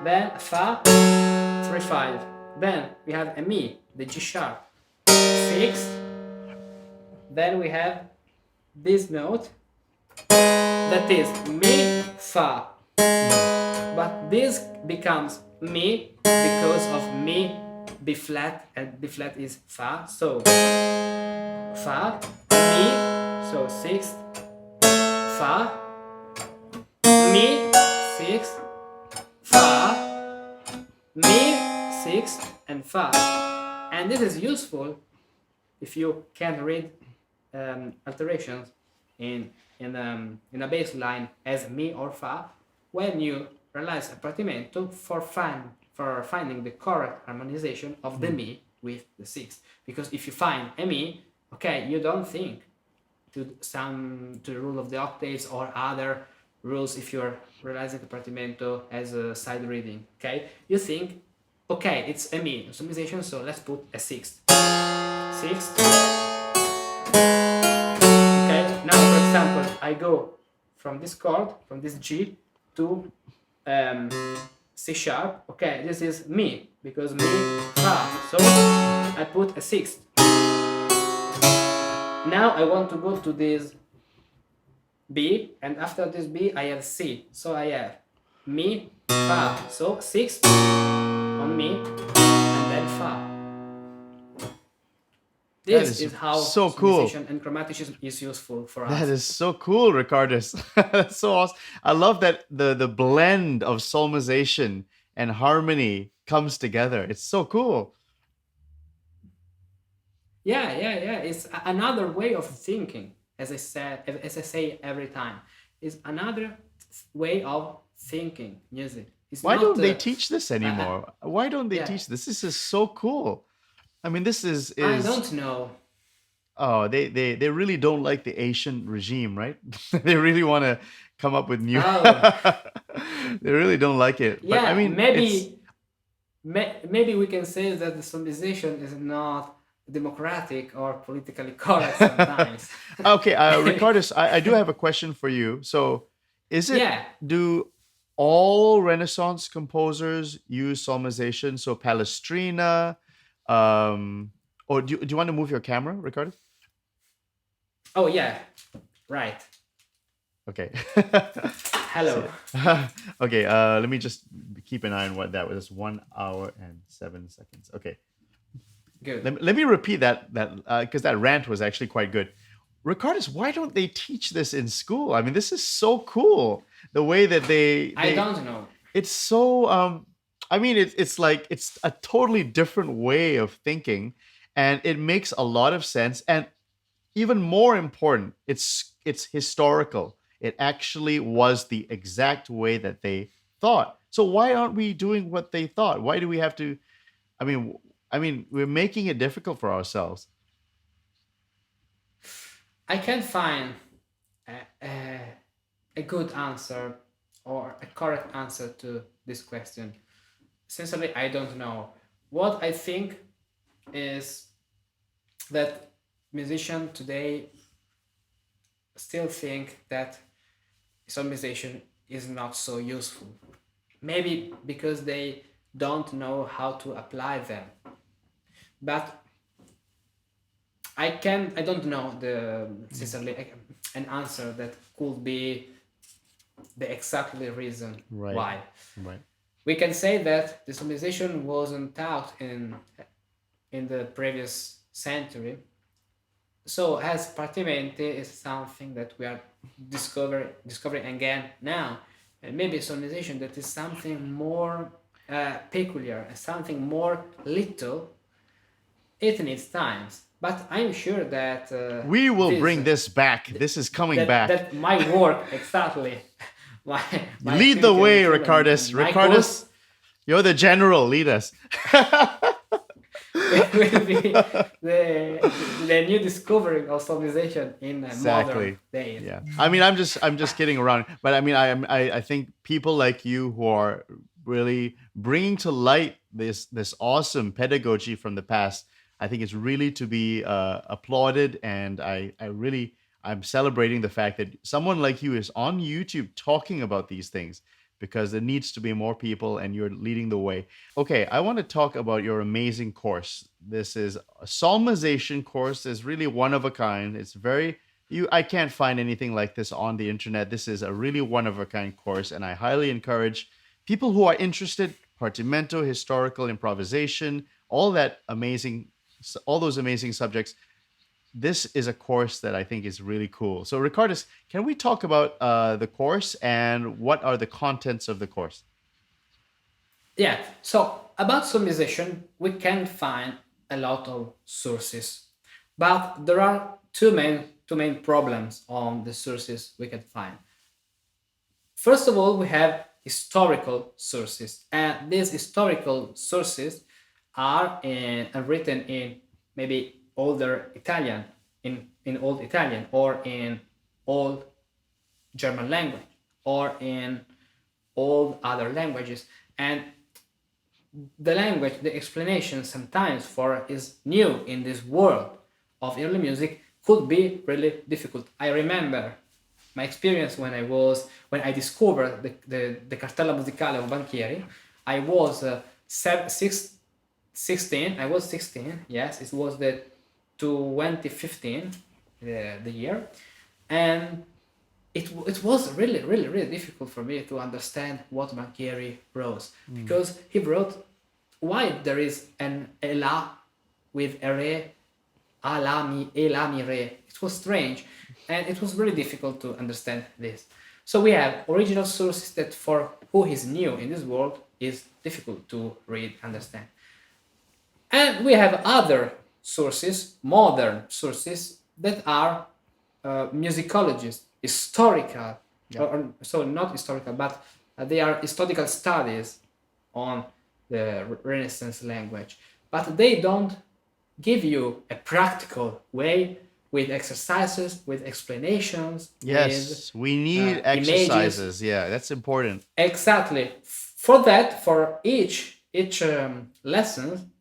then fa, 3/5, then we have a mi, the G sharp, sixth, then we have this note that is mi, fa, but this becomes mi because of mi, B flat, and B flat is fa, so fa, mi, so sixth, fa, mi, sixth, fa, mi, sixth, and fa. And this is useful if you can read alterations in a bass line as mi or fa when you realize a partimento for finding the correct harmonization of the mi with the sixth. Because if you find a mi, okay, you don't think to the rule of the octaves or other rules if you're realizing the partimento as a side reading. Okay, you think, okay, it's a mi solmisation, so let's put a sixth. Sixth. Okay, now for example, I go from this chord, from this G to C sharp. Okay, this is mi because mi, fa, so I put a sixth. Now I want to go to this B, and after this B I have C, so I have mi, fa, so sixth on mi, and then fa. This is how so cool. and chromaticism is useful for us. That is so cool, Richardus. That's so awesome. I love that the blend of solmization and harmony comes together. It's so cool. Yeah. It's another way of thinking. As I say every time, is another way of thinking music. It's Why not, don't they teach this anymore? Why don't they teach this? This is so cool. I mean, this is I don't know. Oh, they really don't like the Asian regime, right? They really want to come up with new. They really don't like it. Yeah, but, I mean, maybe we can say that the solmisation is not democratic or politically correct sometimes. Okay, Richardus, I do have a question for you. So, do all Renaissance composers use solmization? So Palestrina. Or do you want to move your camera, Richardus? Oh yeah, right. Okay. Hello. Okay. Let me just keep an eye on what that was. 1 hour and 7 seconds. Okay. Good. Let me repeat that because that rant was actually quite good. Richardus, why don't they teach this in school? I mean, this is so cool. The way that they I don't know. It's so I mean, it's like it's a totally different way of thinking, and it makes a lot of sense. And even more important, it's historical. It actually was the exact way that they thought. So why aren't we doing what they thought? Why do we have to? I mean, we're making it difficult for ourselves. I can't find a good answer or a correct answer to this question. Sincerely, I don't know. What I think is that musicians today still think that solmization is not so useful. Maybe because they don't know how to apply them. But I don't know sincerely an answer that could be the exactly reason why. Right. We can say that the solmization wasn't taught in the previous century. So as partimenti is something that we are discovering again now. And maybe solmization that is something more peculiar, something more little. It needs times. But I'm sure that we will bring this back. This is coming back. That my work, exactly. my Lead the way, Richardus. Richardus, you're the general. Lead us. will be the new discovery of solmisation in modern Exactly. days. Yeah. I mean, I'm just kidding around, but I mean, I think people like you who are really bringing to light this awesome pedagogy from the past, I think it's really to be applauded, and I'm celebrating the fact that someone like you is on YouTube talking about these things, because there needs to be more people, and you're leading the way. Okay, I want to talk about your amazing course. This is a Solmisation course. It's really one of a kind. It's very I can't find anything like this on the internet. This is a really one of a kind course, and I highly encourage people who are interested, Partimento, historical improvisation, all those amazing subjects. This is a course that I think is really cool. So, Ricardus, can we talk about the course and what are the contents of the course? Yeah, so about solmisation, we can find a lot of sources, but there are two main problems on the sources we can find. First of all, we have historical sources, and these historical sources are written in maybe older Italian, in old Italian, or in old German language, or in all other languages. And the language, the explanation sometimes for is new in this world of early music could be really difficult. I remember my experience when I discovered the cartella musicale of Banchieri. I was 16. I was 16. Yes, it was the 2015, the year, and it was really difficult for me to understand what Banchieri wrote, because he wrote why there is an la with a re, a la mi, e la mi re. It was strange, and it was really difficult to understand this. So we have original sources that for who is new in this world is difficult to read, understand. And we have other sources, modern sources, that are musicologists, historical, so not historical, but they are historical studies on the Renaissance language. But they don't give you a practical way with exercises, with explanations. Yes, we need images. exercises. Yeah, that's important. Exactly. For that, for each lesson,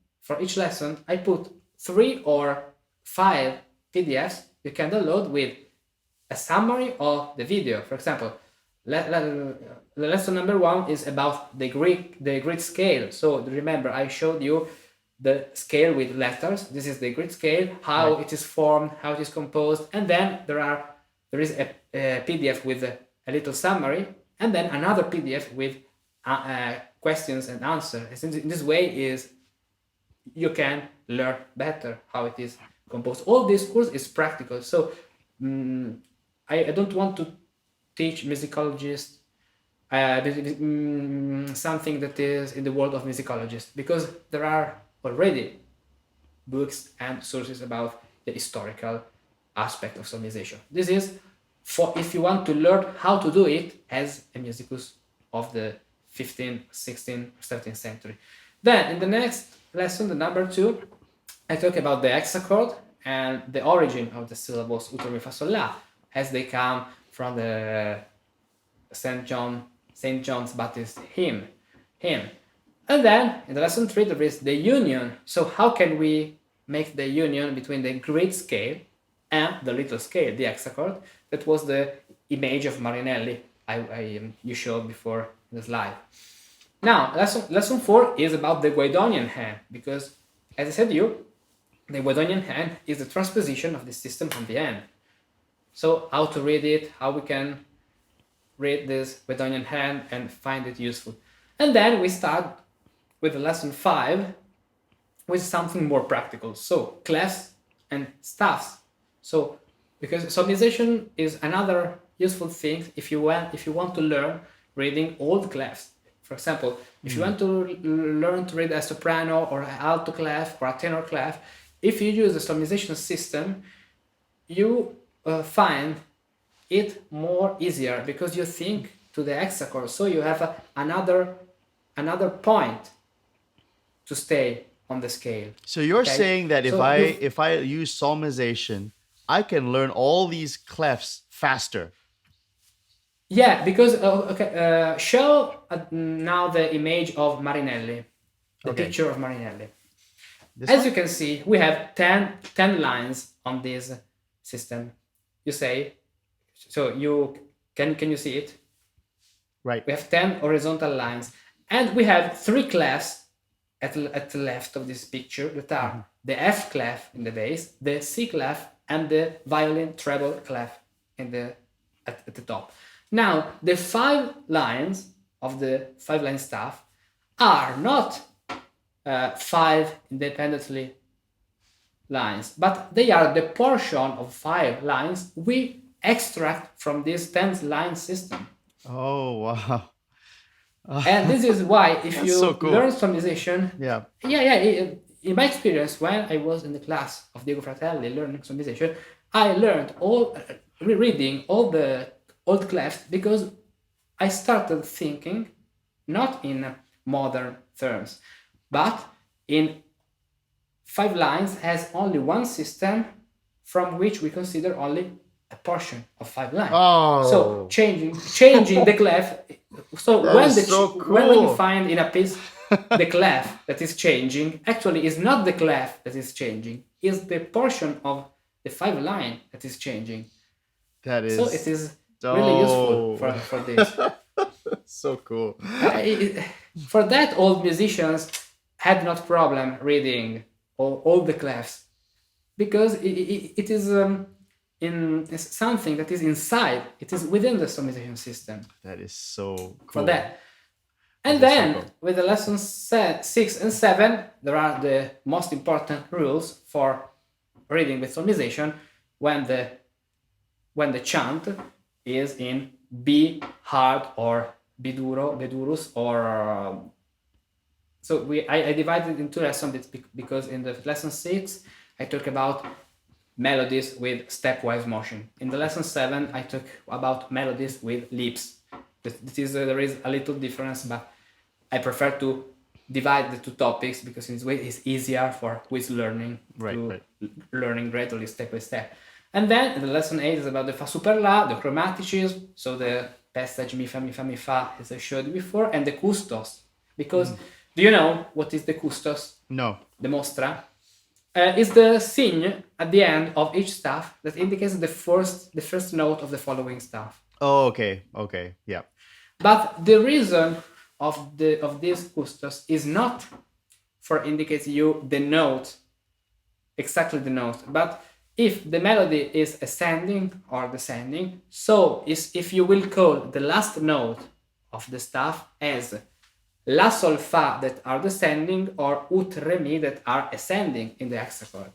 I put 3 or 5 PDFs you can download with a summary of the video. For example, the lesson number 1 is about the Greek scale. So remember, I showed you the scale with letters. This is the Greek scale, how it is formed, how it is composed, and then there is a PDF with a little summary, and then another PDF with questions and answers. In this way you can learn better how it is composed. All this course is practical. So I don't want to teach musicologists something that is in the world of musicologists, because there are already books and sources about the historical aspect of solmisation. This is for if you want to learn how to do it as a musicus of the 15th, 16th, 17th century. Then in the next lesson, the number 2, I talk about the hexachord and the origin of the syllables ut, re, mi, fa, sol, la, as they come from the St. John's Baptist hymn. And then in the lesson 3 there is the union. So how can we make the union between the great scale and the little scale, the hexachord? That was the image of Marinelli you showed before in the slide. Now, lesson 4 is about the Guidonian hand, because, as I said to you, the Guidonian hand is the transposition of the system from the end. So, how to read it, how we can read this Guidonian hand and find it useful. And then we start with lesson 5 with something more practical. So, clefs and staffs. So, because solmisation is another useful thing if you want to learn reading old clefs. For example, if you want to learn to read a soprano or an alto clef or a tenor clef, if you use the solmisation system, you find it more easier because you think to the hexachord. So you have another point to stay on the scale. So you're Okay? saying that So if I use solmization, I can learn all these clefs faster. yeah, because show now the image of Marinelli, the Okay. picture of Marinelli. This As one? you can see, we have 10 lines on this system. You say, so you can you see it? Right. We have 10 horizontal lines, and we have 3 clefs at the left of this picture that are the F clef in the bass, the C clef, and the violin treble clef in the at the top. Now, the 5 lines of the 5-line staff are not 5 independently lines, but they are the portion of 5 lines we extract from this 10-line system. Oh wow. And this is why if you so cool. learn solmization, Yeah. In my experience, when I was in the class of Diego Fratelli learning solmization, I learned all reading all the old clefs because I started thinking not in modern terms, but in 5 lines has only one system from which we consider only a portion of 5 lines. Oh. So changing the clef. So when you find in a piece the clef that is changing, actually is not the clef that is changing, is the portion of the 5 line that is changing. That is so it is really useful for this. So cool. For that, old musicians had not problem reading all the clefs because it is it's something that is inside. It is within the solmization system. That is so cool. For that. And then with the lessons 6 and 7, there are the most important rules for reading with solmization when the chant is in B hard or B duro, B durus, or so I divided into lessons because in the lesson 6 I talk about melodies with stepwise motion. In the lesson 7 I talk about melodies with leaps. There is a little difference, but I prefer to divide the 2 topics because in this way it's easier for who is learning learning gradually step by step. And then the lesson 8 is about the fa super la, the chromaticism, so the passage mi fa as I showed you before, and the custos. Because do you know what is the custos? No. The mostra is the sign at the end of each staff that indicates the first note of the following staff. Oh, okay, yeah. But the reason of this custos is not for indicate you the note, exactly the note, but if the melody is ascending or descending, so if you will call the last note of the staff as la sol fa that are descending or ut re mi that are ascending in the hexachord.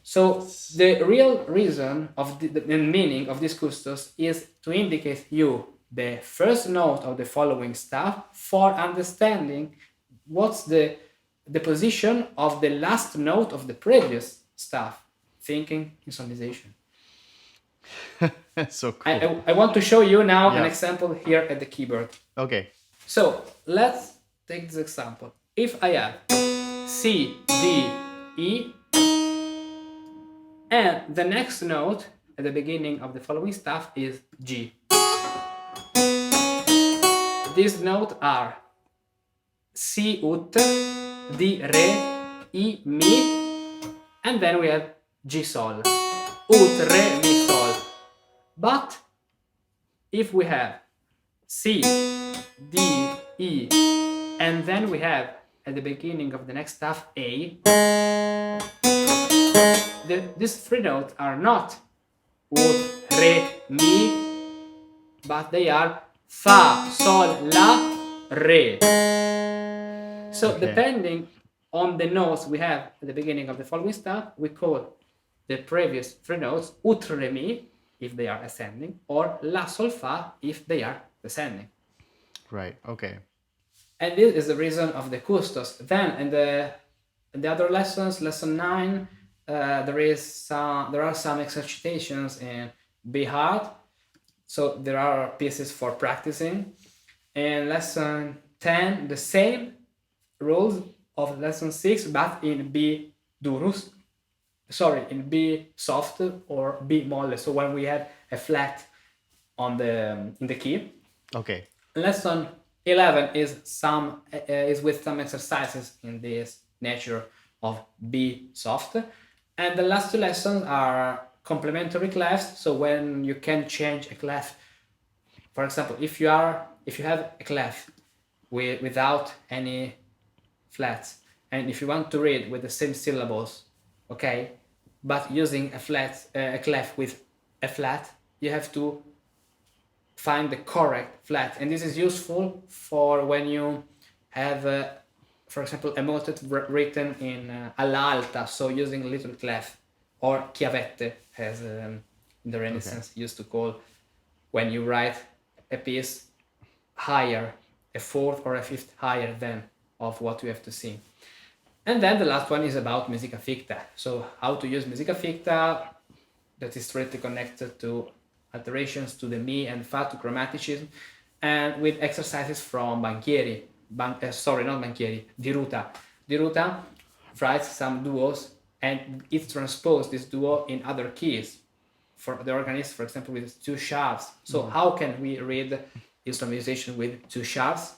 So the real reason of the meaning of this custos is to indicate you the first note of the following staff for understanding what's the position of the last note of the previous staff, thinking in solmization. So cool. I want to show you now an example here at the keyboard. Okay. So let's take this example. If I have C, D, E, and the next note at the beginning of the following staff is G. These notes are C ut, D re, E mi, and then we have G sol. Ut re mi sol. But if we have C, D, E, and then we have at the beginning of the next staff A, these 3 notes are not ut, re, mi, but they are fa, sol, la, re. So depending on the notes we have at the beginning of the following staff, we call the previous 3 notes ut, re, mi if they are ascending, or la, sol, fa if they are descending. Right. Okay. And this is the reason of the custos. Then in the other lessons, lesson 9, there are some exercitations in B hard. So there are pieces for practicing. In lesson 10, the same rules, of lesson 6, but in B durus, in B soft or B molle. So when we have a flat on the in the key. Okay. Lesson 11 is with some exercises in this nature of B soft, and the last two lessons are complementary clefs. So when you can change a clef, for example, if you have a clef without any flats, and if you want to read with the same syllables, okay, but using a clef with a flat, you have to find the correct flat, and this is useful for when you have, for example, a motet written in alla alta, so using little clef, or chiavette, as in the Renaissance used to call when you write a piece higher, a fourth or a fifth higher than of what you have to sing. And then the last one is about musica ficta. So how to use musica ficta, that is strictly connected to alterations to the mi and fa, to chromaticism, and with exercises from Banchieri. Not Banchieri, Di Ruta. Di Ruta writes some duos, and it transposed this duo in other keys for the organist, for example, with 2 sharps. So how can we read instrumentalization with 2 sharps?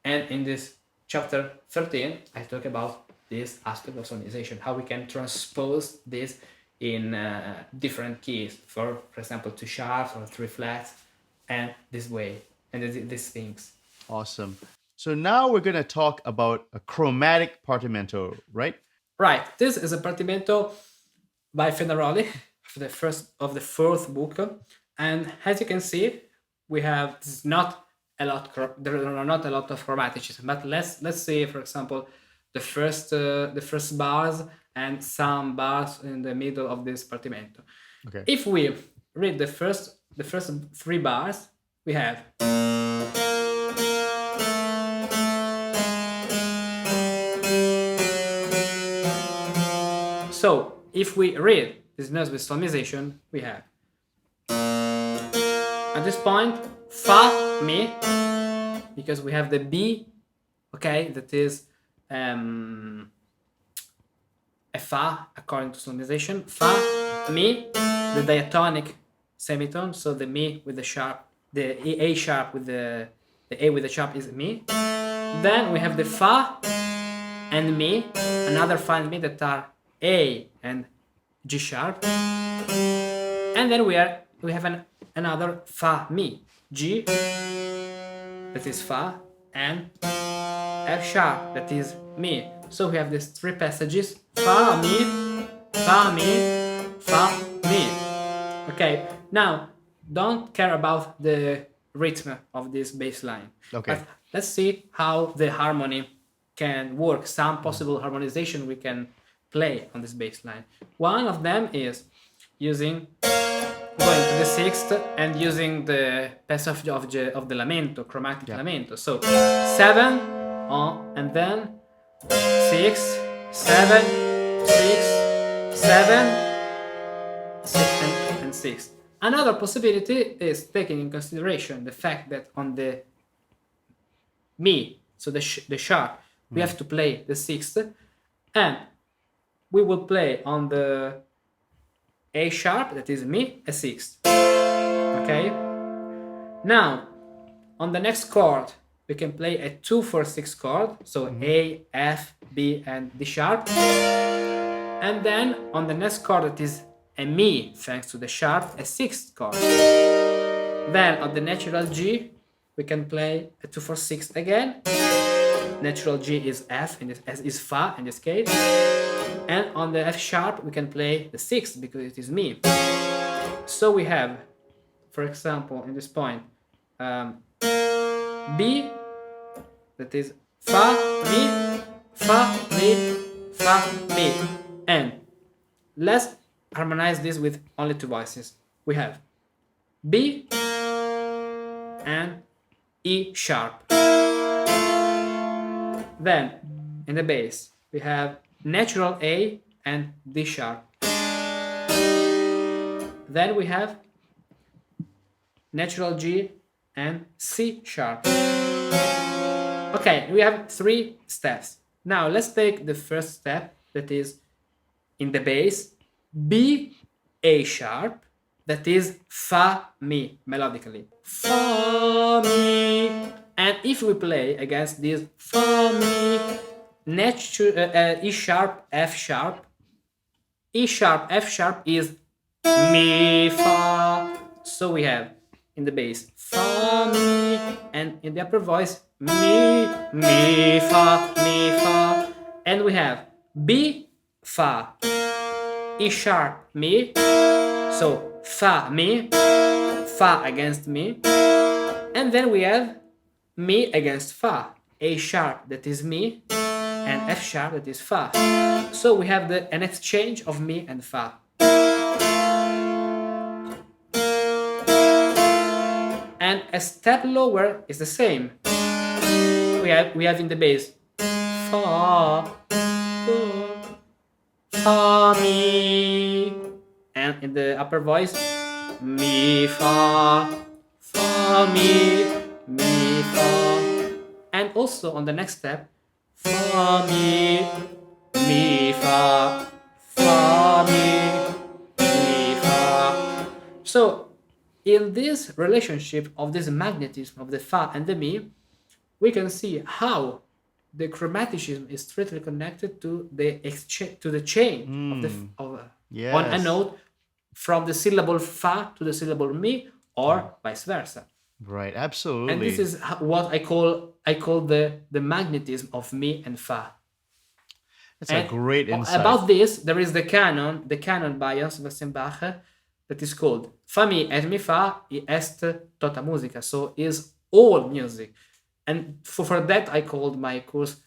And in this chapter 13, I talk about this aspect of solmisation, how we can transpose this in different keys, for example, 2 sharps or 3 flats, and this way, and these things. Awesome. So now we're going to talk about a chromatic partimento, right? Right. This is a Partimento by Fenaroli, of the 4th book, and as you can see, we have there are not a lot of chromaticism, but let's say, for example, the first bars and some bars in the middle of this Partimento. Okay. If we read the first 3 bars, we have so if we read this note with solmisation, we have at this point fa mi, because we have the B, okay, that is a fa according to solmisation, fa mi, the diatonic semitone, so the mi with the sharp, the A sharp with the A with the sharp is mi. Then we have the fa and mi, another fa and mi that are A and G sharp, and then we have another fa mi, G, that is fa, and F sharp, that is mi. So we have these 3 passages: fa mi, fa mi, fa mi. Okay, now don't care about the rhythm of this bass line. Okay. But let's see how the harmony can work. Some possible harmonization we can play on this bass line. One of them is going to the 6th and using the passage of the lamento, chromatic lamento. So 7 on, and then 6, 7, 6, 7, 6, and 6. Another possibility is taking in consideration the fact that on the mi, so the sharp, we have to play the 6th, and we will play on the A sharp, that is mi, a 6th. Okay? Now, on the next chord, we can play a 2-4-6 chord, so A, F, B, and D sharp. And then on the next chord, that is a mi, thanks to the sharp, a 6th chord. Then on the natural G, we can play a 2-4-6 again. Natural G is F, and is fa in this case. And on the F sharp, we can play the 6th because it is mi. So we have, for example, in this point, B, that is fa, mi, fa, mi, fa, mi. And let's harmonize this with only 2 voices. We have B and E sharp. Then in the bass, we have natural A and D sharp. Then we have natural G and C sharp. Okay, we have 3 steps. Now let's take the first step, that is in the bass, B, A sharp, that is Fa, Mi, melodically. Fa, Mi. And if we play against this Fa, Mi, E sharp, F sharp, E sharp, F sharp is Mi, Fa. So we have in the bass Fa, Mi, and in the upper voice Mi, Mi, Fa, Mi, Fa. And we have B, Fa, E sharp, Mi. So Fa, Mi, Fa against Mi. And then we have Mi against Fa, A sharp, that is Mi, and F sharp, that is Fa. So we have an exchange of Mi and Fa. And a step lower is the same. We have in the bass Fa, Fa, Mi, and in the upper voice Mi, Fa, Fa, Mi, Mi, Fa. And also on the next step Fa, Mi, Mi, Fa, Fa, Mi, Mi, Fa. So in this relationship of this magnetism of the Fa and the Mi, we can see how the chromaticism is strictly connected to the chain on a note from the syllable Fa to the syllable Mi, or vice versa. Right, absolutely. And this is what I call the magnetism of Mi and Fa. That's a great insight. About this, there is the canon by Johann Sebastian Bach, that is called Fa Mi et Mi Fa est tota musica. So is all music. And for that I called my course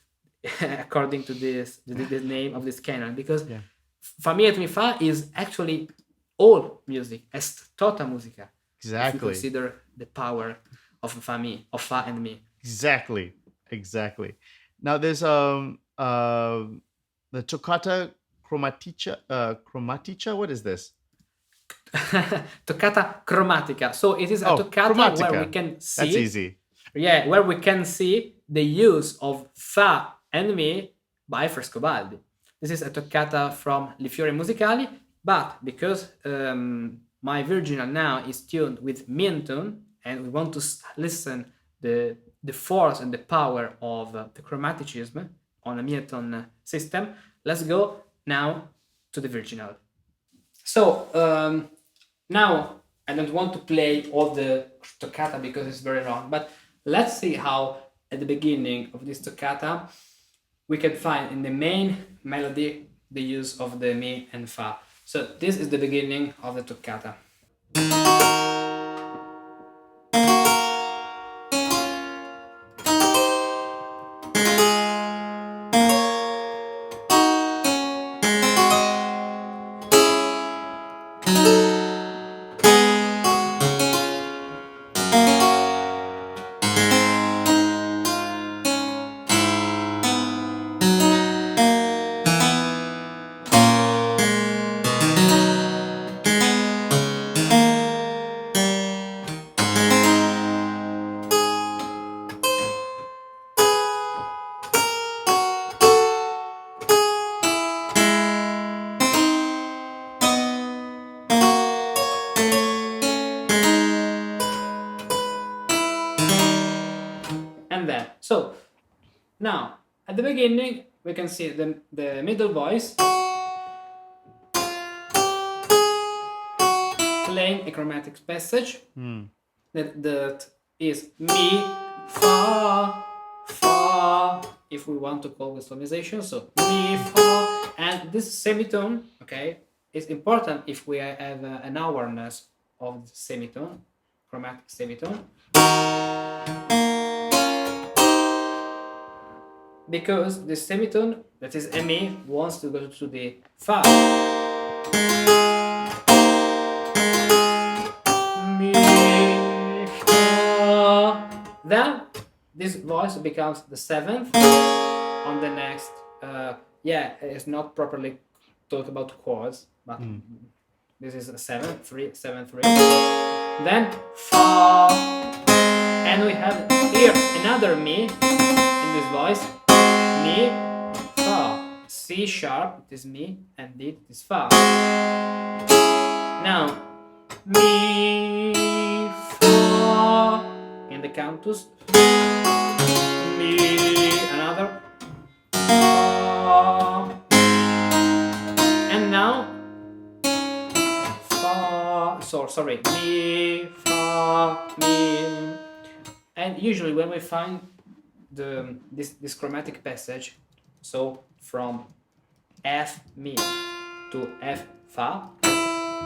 according to this the name of this canon, because Fa Mi et Mi Fa is actually all music, est tota musica. Exactly. If you consider the power of Fa Mi, of Fa and Mi. Exactly. Now there's the Toccata Chromaticha. What is this? Toccata Chromatica. So it is a toccata Chromatica. where we can see. That's easy. Yeah, where we can see the use of Fa and Mi by Frescobaldi. This is a toccata from Li Fiori Musicali, but because my virginal now is tuned with Mi tone, and we want to listen the force and the power of the chromaticism on a Mi tone system, let's go now to the virginal. So now I don't want to play all the toccata because it's very long, but let's see how at the beginning of this toccata we can find in the main melody the use of the Mi and Fa. So this is the beginning of the toccata. So now at the beginning we can see the middle voice playing a chromatic passage that is Mi, Fa, Fa, if we want to call the solmisation. So Mi, Fa, and this semitone, okay, is important if we have an awareness of the semitone, chromatic semitone. Because the semitone, that is Mi, wants to go to the Fa. Mi, Fa. Then this voice becomes the seventh on the next. It's not properly talk about chords, but this is a 7/3, 7/3. Then Fa, and we have here another Mi in this voice. Mi, C sharp, it is mi, and D, it is fa. Now, mi, fa, in the cantus, mi, another, fa, and now, fa, sorry, mi, fa, mi, and usually when we find this chromatic passage, so from F mi to F fa,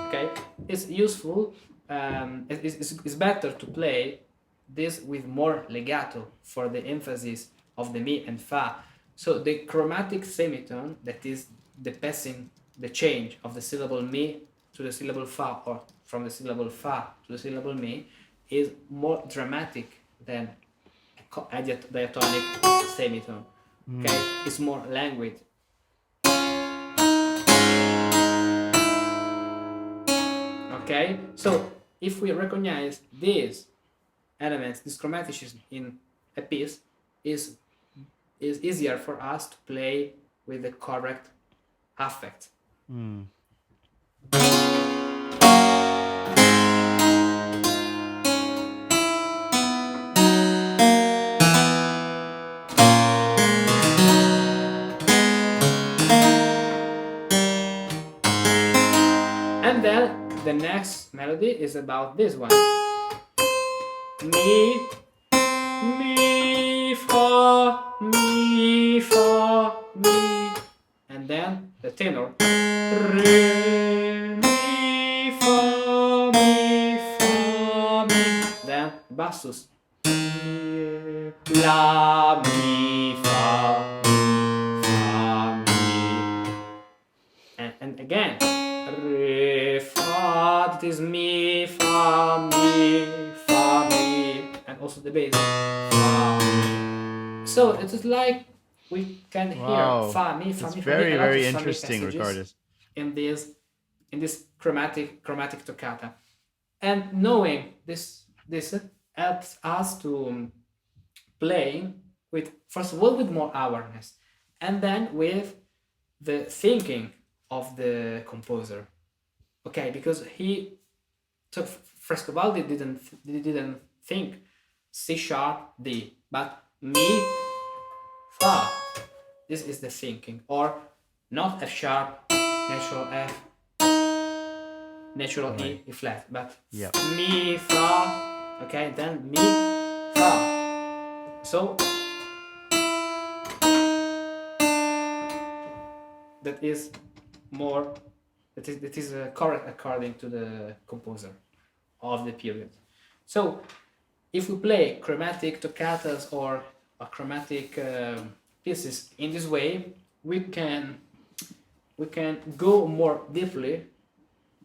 okay, it's useful. It's better to play this with more legato for the emphasis of the mi and fa. So the chromatic semitone, that is the passing, the change of the syllable mi to the syllable fa, or from the syllable fa to the syllable mi, is more dramatic than a diatonic semitone. Okay, it's more languid. Okay, so if we recognize these elements, this chromaticism in a piece, is easier for us to play with the correct affect. And then the next melody is about this one. Mi, mi, fa, mi, fa, mi. And then the tenor. Re, mi, fa, mi, fa, mi. Then bassus. La, mi, fa, mi. And again. Re, fa, that is mi, fa, mi, fa, mi, and also the bass. Fa, mi. So it is like we can hear fa, mi, fa, it's mi, very, fa, mi, very interesting, Richardus. in this chromatic toccata, and knowing this helps us to play with, first of all, with more awareness, and then with the thinking of the composer. Okay, because Frescobaldi didn't think C sharp D, but mi, fa. This is the thinking, or not F sharp, natural F, natural E, E flat, but mi, fa. Okay, then mi, fa. So that is more. That is correct according to the composer of the period. So, if we play chromatic toccatas or chromatic pieces in this way, we can go more deeply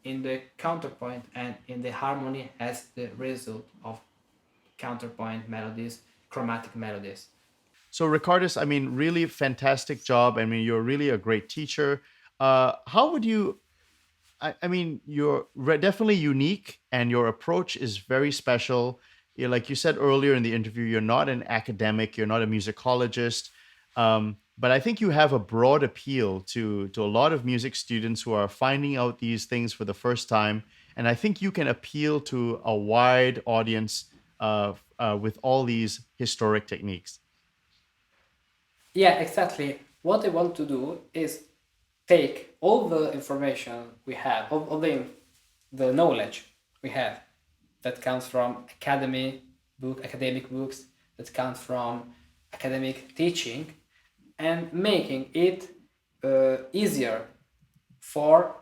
in the counterpoint and in the harmony as the result of counterpoint melodies, chromatic melodies. So, Richardus, I mean, really fantastic job. I mean, you're really a great teacher. How would you? I mean, you're definitely unique, and your approach is very special. Like you said earlier in the interview, you're not an academic, you're not a musicologist, but I think you have a broad appeal to a lot of music students who are finding out these things for the first time, and I think you can appeal to a wide audience with all these historic techniques. Yeah, exactly. What I want to do is take all the information we have, all the knowledge we have that comes from academic books, that comes from academic teaching, and making it easier for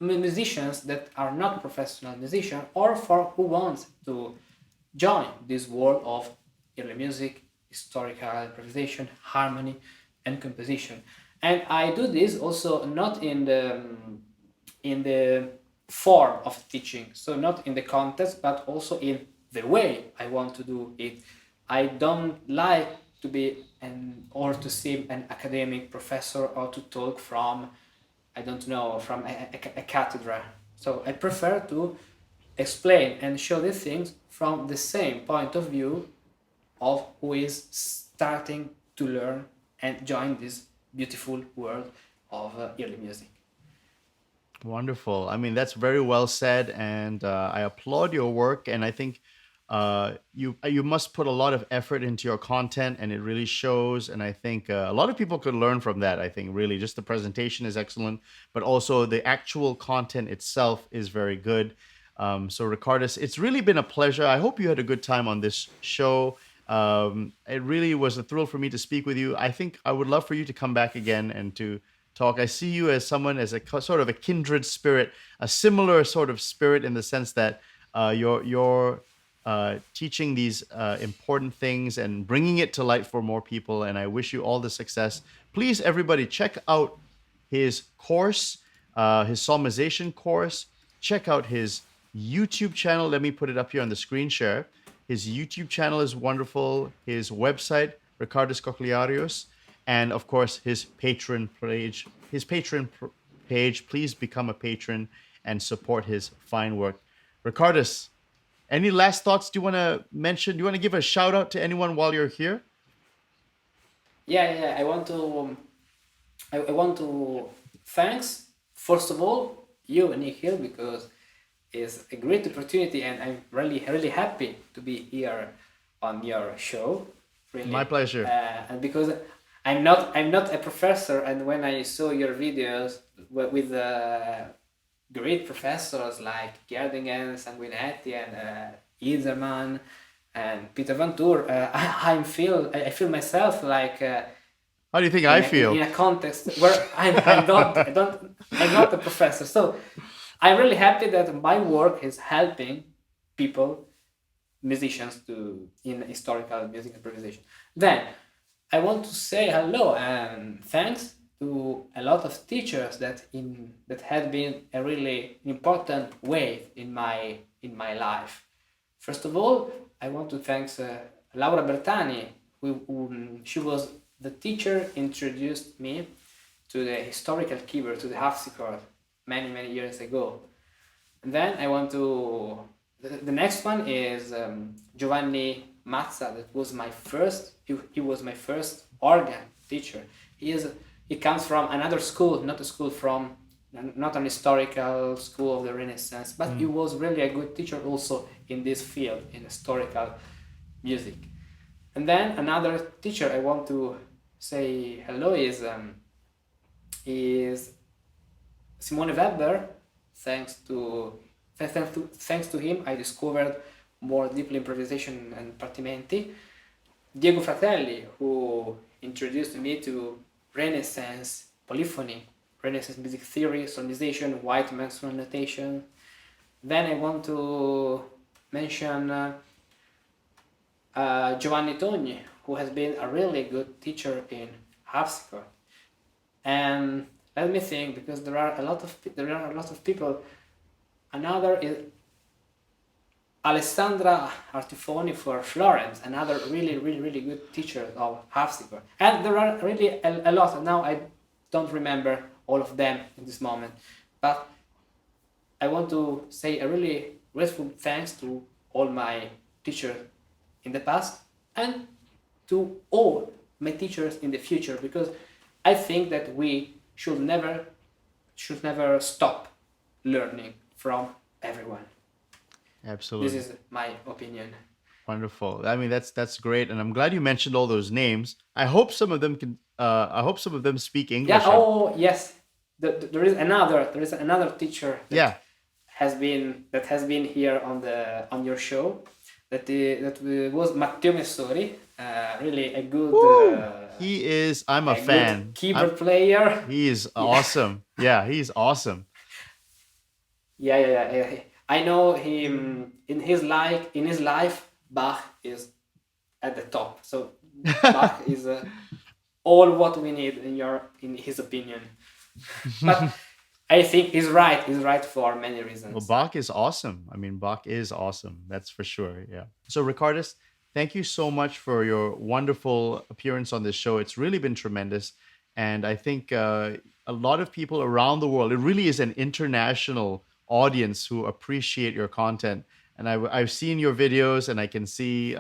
musicians that are not professional musicians, or for who wants to join this world of early music, historical improvisation, harmony, and composition. And I do this also not in the form of teaching, so not in the context, but also in the way I want to do it. I don't like to be or to see an academic professor, or to talk from, I don't know, from a cathedra. So I prefer to explain and show the things from the same point of view of who is starting to learn and join this beautiful world of early music. Wonderful. I mean, that's very well said, and I applaud your work. And I think you must put a lot of effort into your content, and it really shows. And I think a lot of people could learn from that. I think really just the presentation is excellent, but also the actual content itself is very good. So, Richardus, it's really been a pleasure. I hope you had a good time on this show. It really was a thrill for me to speak with you. I think I would love for you to come back again and to talk. I see you as someone as a sort of a kindred spirit, a similar sort of spirit in the sense that you're teaching these important things and bringing it to light for more people. And I wish you all the success. Please, everybody, check out his course, his Solmisation course. Check out his YouTube channel. Let me put it up here on the screen share. His YouTube channel is wonderful. His website, Richardus Cochlearius, and of course his Patreon page. Please become a patron and support his fine work. Richardus, any last thoughts do you want to mention? Do you want to give a shout out to anyone while you're here? Yeah. I want to thanks first of all you, Nikhil, because it's a great opportunity, and I'm really happy to be here on your show. Really, My pleasure. And because I'm not a professor, and when I saw your videos with great professors like Gerdingen, Sanguinetti, and Iserman and Peter Van Toor, I feel myself like How do you think I in feel? a context where I'm not a professor. So I'm really happy that my work is helping people, musicians, to in historical music improvisation. Then I want to say hello and thanks to a lot of teachers that had been a really important wave in my life. First of all, I want to thank Laura Bertani, who she was the teacher introduced me to the historical keyboard, to the harpsichord, many years ago. And then I want to the next one is Giovanni Mazza. That was my first. He was my first organ teacher. He comes from another school, not an historical school of the Renaissance, but he was really a good teacher also in this field, in historical music. And then another teacher I want to say hello is Simone Weber. Thanks to him, I discovered more deeply improvisation and partimenti. Diego Fratelli, who introduced me to Renaissance polyphony, Renaissance music theory, solmisation, white mensural notation. Then I want to mention Giovanni Togni, who has been a really good teacher in harpsichord. And let me think, because there are a lot of people. Another is Alessandra Artifoni for Florence, another really good teacher of harpsichord. And there are really a lot. Now I don't remember all of them in this moment, but I want to say a really grateful thanks to all my teachers in the past and to all my teachers in the future, because I think that we should never stop learning from everyone. Absolutely. This is my opinion. Wonderful. I mean, that's great, and I'm glad you mentioned all those names. I hope some of them can. I hope some of them speak English. Yeah. Oh, yes. There is another teacher that Yeah. has been here on your show. That was Matteo Messori. Really a good. He is. I'm a good fan. keyboard player. He is awesome. Yeah, he's awesome. Yeah. I know him in his life. Bach is at the top. So Bach is all what we need in his opinion. But I think he's right. He's right for many reasons. Well, Bach is awesome. I mean, Bach is awesome. That's for sure. Yeah. So, Richardus, thank you so much for your wonderful appearance on this show. It's really been tremendous. And I think a lot of people around the world, it really is an international audience who appreciate your content. And I've seen your videos, and I can see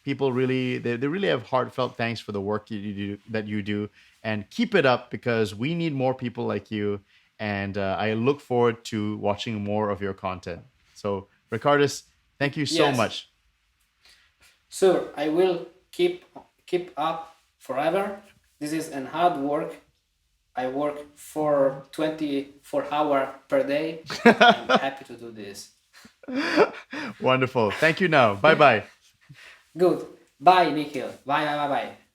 People really they really have heartfelt thanks for the work you do, and keep it up because we need more people like you. And I look forward to watching more of your content. So, Richardus, thank you so Yes. much. So I will keep up forever. This is an hard work. I work for 24 hours per day. I'm happy to do this. Wonderful. Thank you now. Bye bye. Good. Bye, Nikhil. Bye, bye, bye, bye.